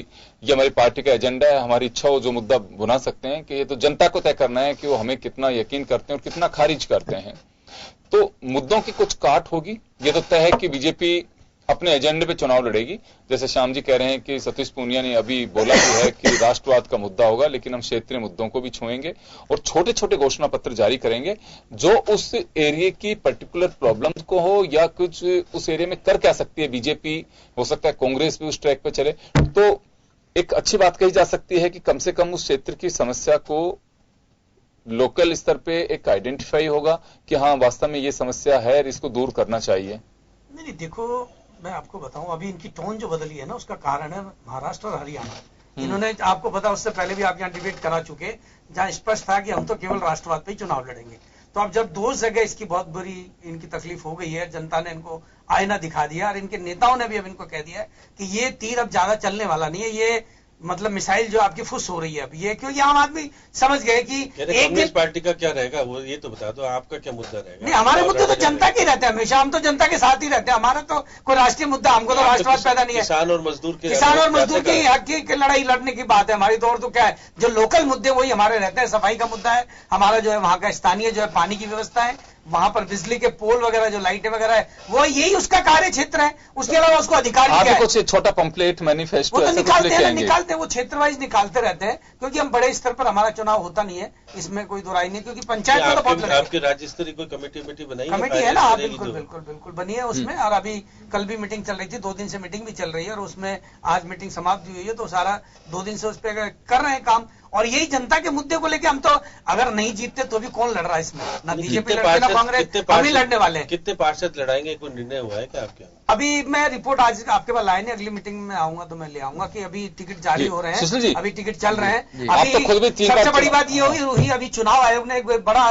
ये हमारी पार्टी का एजेंडा है, हमारी इच्छा हो जो मुद्दा बुना सकते हैं, कि ये तो जनता को तय करना है कि वो हमें कितना यकीन करते हैं और कितना खारिज करते हैं। तो मुद्दों की कुछ काट होगी, ये तो तय है कि बीजेपी अपने एजेंडे पे चुनाव लड़ेगी। जैसे श्याम जी कह रहे हैं कि सतीश पूनिया ने अभी बोला भी है कि राष्ट्रवाद का मुद्दा होगा, लेकिन हम क्षेत्रीय मुद्दों को भी छुएंगे और छोटे छोटे घोषणा पत्र जारी करेंगे जो उस एरिया की पर्टिकुलर प्रॉब्लम्स को हो, या कुछ उस एरिया में कर क्या सकती है बीजेपी, हो सकता है कांग्रेस भी उस ट्रैक पे चले। तो एक अच्छी बात कही जा सकती है कि कम से कम उस क्षेत्र की समस्या को लोकल स्तर पे एक आइडेंटिफाई होगा कि हाँ वास्तव में ये समस्या है और इसको दूर करना चाहिए। नहीं, देखो मैं आपको बताऊं, अभी इनकी टोन जो बदली है ना, उसका कारण है महाराष्ट्र और हरियाणा। इन्होंने, आपको पता, उससे पहले भी आप यहाँ डिबेट करा चुके, जहां स्पष्ट था कि हम तो केवल राष्ट्रवाद पे ही चुनाव लड़ेंगे। तो अब जब 2 जगह इसकी बहुत बुरी इनकी तकलीफ हो गई है, जनता ने इनको आईना दिखा दिया और इनके नेताओं ने भी अब इनको कह दिया है कि ये तीर अब ज्यादा चलने वाला नहीं है, ये मतलब मिसाइल जो आपकी फुस हो रही है अब ये, क्योंकि आम आदमी समझ गए कि कांग्रेस पार्टी का क्या रहेगा, वो ये तो बता दो, आपका क्या मुद्दा रहेगा? नहीं, हमारे मुद्दे तो जनता के रहते हैं हमेशा, हम तो जनता के साथ ही रहते हैं। हमारा तो कोई राष्ट्रीय मुद्दा, हमको तो राष्ट्रवाद पैदा नहीं है। किसान और मजदूर की हक की लड़ाई लड़ने की बात है हमारी। तो और तो क्या है, जो लोकल मुद्दे वही हमारे रहते हैं। सफाई का मुद्दा है हमारा, जो है वहां का स्थानीय जो है पानी की व्यवस्था है, वहां पर बिजली के पोल वगैरह जो लाइटें वगैरह है, वो यही उसका कार्य क्षेत्र है। उसके अलावा उसको अधिकार क्या है? कुछ छोटा पंपलेट मैनिफेस्टो वो तो निकालते हैं, वो क्षेत्र वाइज निकालते रहते हैं, क्योंकि हम बड़े स्तर पर हमारा चुनाव होता नहीं है, इसमें कोई दुराई नहीं। क्योंकि पंचायत में तो बहुत आपके राज्य स्तरीय कोई कमेटी बनाई, कमेटी है ना? बिल्कुल बिल्कुल बिल्कुल बनी है उसमें। और अभी कल भी मीटिंग चल रही थी, 2 दिन से मीटिंग भी चल रही है, और उसमें आज मीटिंग समाप्त हुई है। तो सारा 2 दिन से उस पर कर रहे हैं काम। और यही जनता के मुद्दे को लेके हम तो अगर नहीं जीतते तो भी कौन लड़ रहा है इसमें? ना बीजेपी लड़ते ना कांग्रेस, हम ही लड़ने वाले हैं। कितने पार्षद लड़ाएंगे, कोई निर्णय हुआ है क्या आपके? अभी मैं रिपोर्ट आज आपके पास लाए नहीं, अगली मीटिंग में आऊंगा तो मैं ले आऊंगा कि अभी टिकट जारी हो रहे हैं, अभी टिकट चल रहे हैं। अभी सबसे बड़ी बात ये होगी, अभी चुनाव आयोग ने एक बड़ा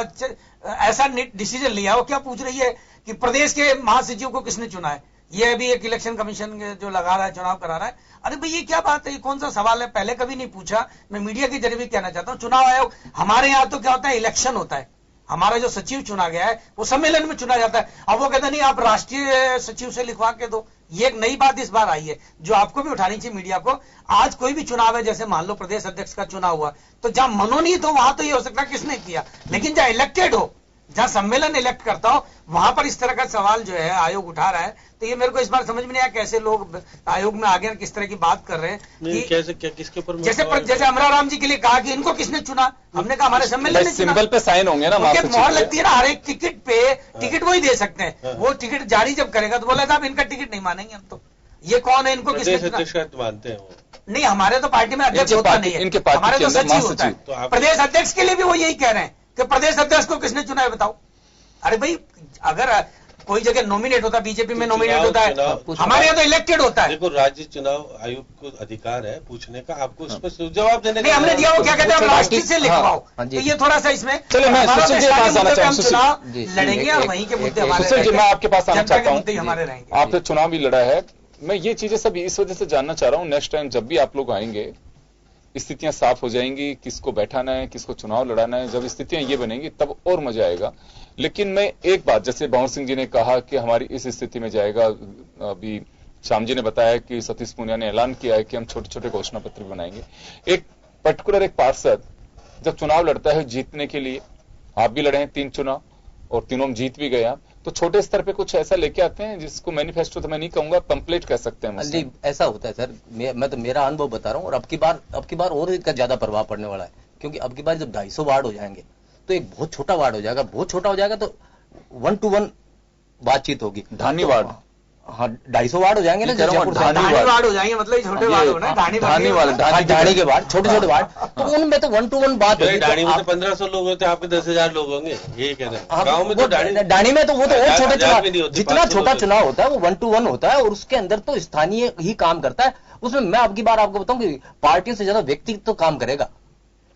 ऐसा डिसीजन लिया। वो क्या पूछ रही है कि प्रदेश के महासचिव को किसने चुना है? ये अभी एक इलेक्शन कमीशन जो लगा रहा है, चुनाव करा रहा है। अरे भाई ये क्या बात है, ये कौन सा सवाल है? पहले कभी नहीं पूछा। मैं मीडिया के जरिए भी कहना चाहता हूँ, चुनाव आयोग हमारे यहाँ तो क्या होता है, इलेक्शन होता है। हमारा जो सचिव चुना गया है वो सम्मेलन में चुना जाता है। अब वो कहता नहीं आप राष्ट्रीय सचिव से लिखवा के दो। ये एक नई बात इस बार आई है जो आपको भी उठानी चाहिए मीडिया को। आज कोई भी चुनाव है, जैसे मान लो प्रदेश अध्यक्ष का चुनाव हुआ, तो जहां मनोनीत हो वहां तो ये हो सकता है किसने किया, लेकिन जहां इलेक्टेड हो, जहां सम्मेलन इलेक्ट करता हो, वहां पर इस तरह का सवाल जो है आयोग उठा रहा है। तो ये मेरे को इस बार समझ में नहीं आया कैसे लोग आयोग में आगे किस तरह की बात कर रहे हैं कि कैसे क्या किसके ऊपर, जैसे अमराराम जी के लिए कहा कि इनको किसने चुना, हमने कहा हमारे सम्मेलन में सिंबल पे साइन होंगे ना, मोहर लगती है ना हर एक टिकट पे, टिकट वही दे सकते हैं। वो टिकट जारी जब करेगा तो बोला साहब इनका टिकट नहीं मानेंगे हम तो। ये कौन है, इनको किसने चुना? मानते हैं नहीं, हमारे तो पार्टी में अध्यक्ष होता नहीं है, हमारे तो सचिव होता है। प्रदेश अध्यक्ष के लिए भी वो यही कह रहे हैं कि प्रदेश अध्यक्ष को किसने चुना है बताओ। अरे भाई, अगर कोई जगह नॉमिनेट होता है, बीजेपी में नॉमिनेट चुनाव- होता है, चुनाव- हमारे यहाँ तो इलेक्टेड होता है। देखो, राज्य चुनाव आयोग को अधिकार है पूछने का, आपको उस पर जवाब देने नहीं, का। हमने दिया, वो क्या कहते हैं, हम राष्ट्रीय से लिखवाओ। हाँ जी। तो ये थोड़ा सा इसमें चलिए, मैं हमारा सुशील जी तो के पास स्टार्टिंग आना मुद्दे पे हम चाहूँ, चुनाव जी, लड़ेंगे और वहीं के मुद्दे हमारे सुशील जी, मैं आपके पास आना जनता के चाहता हूँ। मुद्दे ही हमारे रहेंगे। आपने चुनाव भी लड़ा है, मैं ये चीजें सब इस वजह से जानना चाह रहा हूँ, नेक्स्ट टाइम जब भी आप लोग आएंगे स्थितियां साफ हो जाएंगी, किसको बैठाना है, किसको चुनाव लड़ाना है, जब स्थितियां ये बनेंगी तब और मजा आएगा। लेकिन मैं एक बात, जैसे भंवर सिंह जी ने कहा कि हमारी इस स्थिति में जाएगा, अभी श्याम जी ने बताया कि सतीश पूनिया ने ऐलान किया है कि हम छोटे छोटे घोषणा पत्र बनाएंगे। एक पर्टिकुलर एक पार्षद जब चुनाव लड़ता है जीतने के लिए, आप भी लड़े हैं 3 चुनाव और तीनों में जीत भी गया, तो छोटे स्तर पे कुछ ऐसा लेके आते हैं जिसको मैनिफेस्टो तो मैं नहीं कहूंगा, पंपलेट कह सकते हैं जी, ऐसा होता है सर। मैं तो मेरा अनुभव बता रहा हूँ, और अब की बार और इसका ज्यादा प्रभाव पड़ने वाला है, क्योंकि अब की बार जब 250 वार्ड हो जाएंगे तो एक बहुत छोटा वार्ड हो जाएगा, बहुत छोटा हो जाएगा, तो 1 to 1 बातचीत होगी। धानी वार्ड, हाँ, 250 वार्ड हो जाएंगे ना, जयपुर से धानी वार्ड हो जाएंगे, मतलब ये छोटे वार्ड हो ना, धानी धानी वाले, ढाणी के वार्ड, छोटे छोटे वार्ड, तो उनमें तो 1 to 1 बात होगी। तो ढाणी में तो आप- 1500 लोग होते हैं, आपके 10,000 लोग होंगे, ये कह रहे हैं। हाँ, गाँव में तो डाणी में तो वो तो और छोटे हजार भी नहीं चुनाव, होते, जितना 500 छोटा होते। चुनाव होता है वो 1 to 1 होता है, और उसके अंदर तो स्थानीय ही काम करता है। उसमें मैं अब की बार आपको बताऊं कि पार्टियों से ज्यादा व्यक्तित्व तो काम करेगा।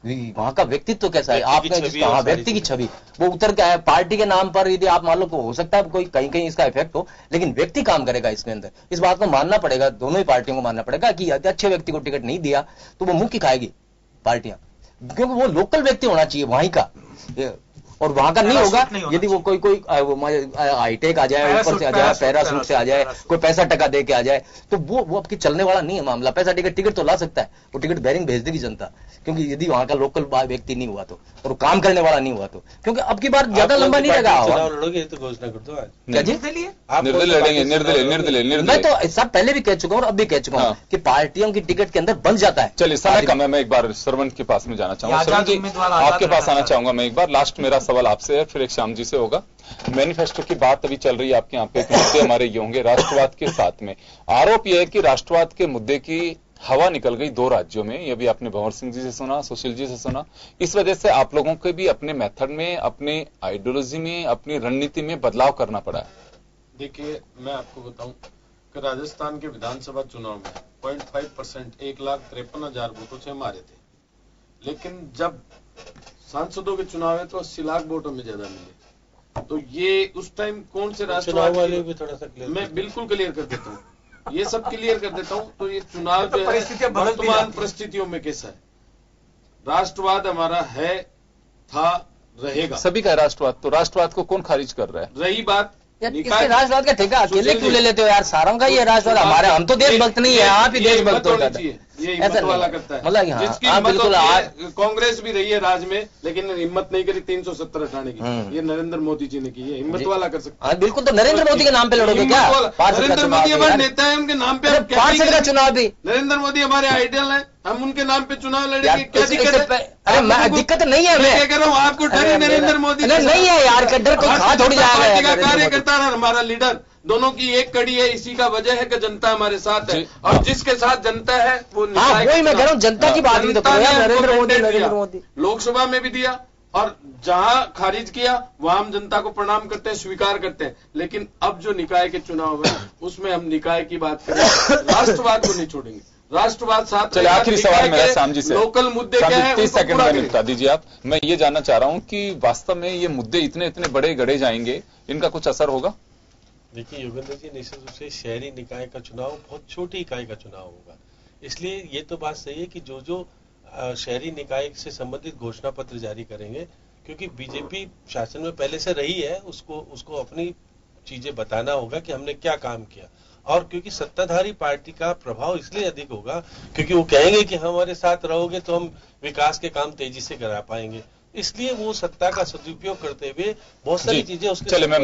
वहां का व्यक्तित्व कैसा है, व्यक्ति की आपने छवि जिसका, और हाँ, सारी व्यक्ति की छवि वो उतर के आया पार्टी के नाम पर। यदि आप मान लो को हो सकता है कोई कहीं कहीं इसका इफेक्ट हो, लेकिन व्यक्ति काम करेगा इसके अंदर। इस बात को मानना पड़ेगा, दोनों ही पार्टियों को मानना पड़ेगा कि यदि अच्छे व्यक्ति को टिकट नहीं दिया तो वो मुंह की खाएगी पार्टियां, क्योंकि वो लोकल व्यक्ति होना चाहिए वहीं का, और वहां का नहीं होगा। यदि वो कोई हाईटेक आ जाए, ऊपर से आ जाए, पैरासूट से आ जाए, कोई पैसा टका दे के आ जाए, तो वो आपकी चलने वाला नहीं है मामला। पैसा टिकट तो ला सकता है, वो टिकट बैरिंग भेज देगी जनता, क्योंकि यदि वहां का लोकल व्यक्ति नहीं हुआ तो, और काम करने वाला नहीं हुआ तो। क्योंकि अब की बार ज्यादा लंबा नहीं लगा। चुनाव लड़ोगे तो घोषणा कर दो आज। क्या जी? आप निर्दलीय लड़ेंगे, निर्दलीय। मैं तो सब पहले भी कह चुका हूँ और अब भी कह चुका हूँ हाँ। कि पार्टियों की टिकट के अंदर बन जाता है। चलिए, समय कम है, मैं एक बार सरवण के पास में जाना चाहूंगा। सरवण जी, आपके पास आना चाहूंगा मैं एक बार। लास्ट मेरा सवाल आपसे है, फिर एक श्याम जी से होगा। मैनिफेस्टो की बात अभी चल रही है आपके यहाँ पे, मुद्दे हमारे ये होंगे राष्ट्रवाद के साथ में। आरोप यह है कि राष्ट्रवाद के मुद्दे की हवा निकल गई 2 राज्यों में। ये भी आपने भंवर सिंह जी से सुना, सुशील जी से सुना। इस वजह से आप लोगों को भी अपने मेथड में, अपने आइडियोलॉजी में, अपनी रणनीति में बदलाव करना पड़ा है। देखिए, मैं आपको बताऊं कि राजस्थान के विधानसभा चुनाव में 0.5% 1,53,000 वोटों से हमारे थे, लेकिन जब सांसदों के चुनाव है तो 80 लाख वोटों में ज्यादा मिले। तो ये उस टाइम कौन से राष्ट्रवाद चुनाव वाले भी थोड़ा सा क्लियर, मैं बिल्कुल क्लियर कर देता हूँ, ये सब क्लियर कर देता हूँ। तो ये चुनाव जो है परिस्थितियां बदलती वर्तमान जाती हैं। परिस्थितियों में कैसा है, राष्ट्रवाद हमारा है, था, रहेगा। सभी का है राष्ट्रवाद, तो राष्ट्रवाद को कौन खारिज कर रहा है? रही बात यार, निकाय इसके राष्ट्रवाद का ठेका अकेले सुशील क्यों जी, ले लेते हो यार? सारों का ये राष्ट्रवाद हमारे, हम तो देशभक्त नहीं है, आप ही ये देशभक्त हिम्मत हो होनी जाता चाहिए, ये ऐसा हिम्मत नहीं वाला है। करता है। मतलब यहाँ जिसकी आप हिम्मत बिल्कुल होती है, आज कांग्रेस भी रही है राज में, लेकिन हिम्मत नहीं करी 370 हटाने की। ये नरेंद्र मोदी जी ने की है, हिम्मत वाला कर सकता है। हाँ, बिल्कुल। तो नरेंद्र मोदी के नाम पे लड़ोगे क्या? हिम्मत वाला। पार्षद का नरेंद्र चुनाव मोदी भी हमारे यार। नेता है, उनके नाम पे अरे, हम क्या नहीं पार्षद का करेंगे? चुनाव भी नरेंद्र मोदी हमारे आइडियल हैं, हम उनके नाम पे चुनाव यार, लड़ेंगे, क्या इससे दिक्कत है? अरे आपको- दिक्कत नहीं है मैं हमें। क्या कह रहा हूँ, आपको डर अरे है नरेंद्र मेरा- मोदी अरे के नहीं साथ। है यार, डर कोई खा थोड़ी जाएगा पार्टी यार का नरेंद्र मोदी। कार्यकर्ता और हमारा लीडर दोनों की एक कड़ी है, इसी का वजह है कि जनता हमारे साथ है, जी। और जिसके साथ जनता है वो हाँ, निकाय वही मैं कह रहा हूँ, जनता की बात भी तो जनता करो ने यार। हमको नरेंद्र मोदी, mandate नरेंद्र दिया। मोदी। लोकसभा में भी दिया, और जहां खारिज किया वहां हम जनता को प्रणाम करते हैं, स्वीकार करते हैं। लेकिन अब जो निकाय के चुनाव है उसमें हम निकाय की बात करें, राष्ट्रवाद को नहीं छोड़ेंगे, राष्ट्रवाद साथ चलिए, रहेगा। आखिरी सवाल निकाय मेरा के श्याम जी से। लोकल मुद्दे श्याम क्या जी, है 30 उनको सेकंड पूरा में करें। निपटा दीजिए आप। मैं ये जानना चाह रहा हूं कि वास्तव में ये मुद्दे इतने बड़े गढ़े जाएंगे, इनका कुछ असर होगा? देखिए योगेंद्र जी, निश्चित रूप से शहरी निकाय का चुनाव बहुत छोटी इकाई का चुनाव होगा, इसलिए ये तो बात सही है कि जो शहरी निकाय से संबंधित घोषणा पत्र जारी करेंगे, क्योंकि बीजेपी शासन में पहले से रही है, उसको अपनी चीजें बताना होगा कि हमने क्या काम किया। और क्योंकि सत्ताधारी पार्टी का प्रभाव इसलिए अधिक होगा क्योंकि वो कहेंगे कि हमारे साथ रहोगे तो हम विकास के काम तेजी से करा पाएंगे, इसलिए वो सत्ता का सदुपयोग करते हुए बहुत सारी चीजें उसके। चलिए, मैं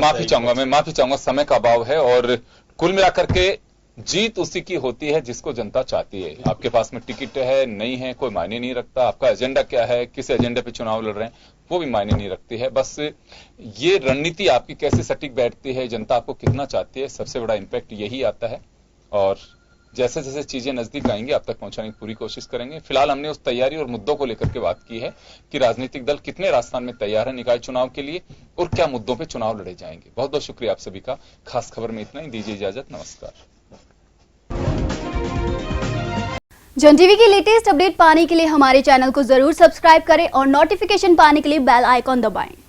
माफी चाहूंगा, समय का अभाव है, और कुल मिलाकर के जीत उसी की होती है जिसको जनता चाहती है। आपके पास में टिकट है नहीं है कोई मायने नहीं रखता, आपका एजेंडा क्या है, किस एजेंडे पे चुनाव लड़ रहे हैं वो भी मायने नहीं रखती है। बस ये रणनीति आपकी कैसे सटीक बैठती है, जनता आपको कितना चाहती है, सबसे बड़ा इंपैक्ट यही आता है। और जैसे जैसे चीजें नजदीक आएंगी आप तक पहुंचाने की पूरी कोशिश करेंगे। फिलहाल हमने उस तैयारी और मुद्दों को लेकर के बात की है कि राजनीतिक दल कितने राजस्थान में तैयार है निकाय चुनाव के लिए और क्या मुद्दों पर चुनाव लड़े जाएंगे। बहुत बहुत शुक्रिया आप सभी का। खास खबर में इतना ही, दीजिए इजाजत, नमस्कार। जन टीवी की लेटेस्ट अपडेट पाने के लिए हमारे चैनल को जरूर सब्सक्राइब करें और नोटिफिकेशन पाने के लिए बेल आइकॉन दबाएं।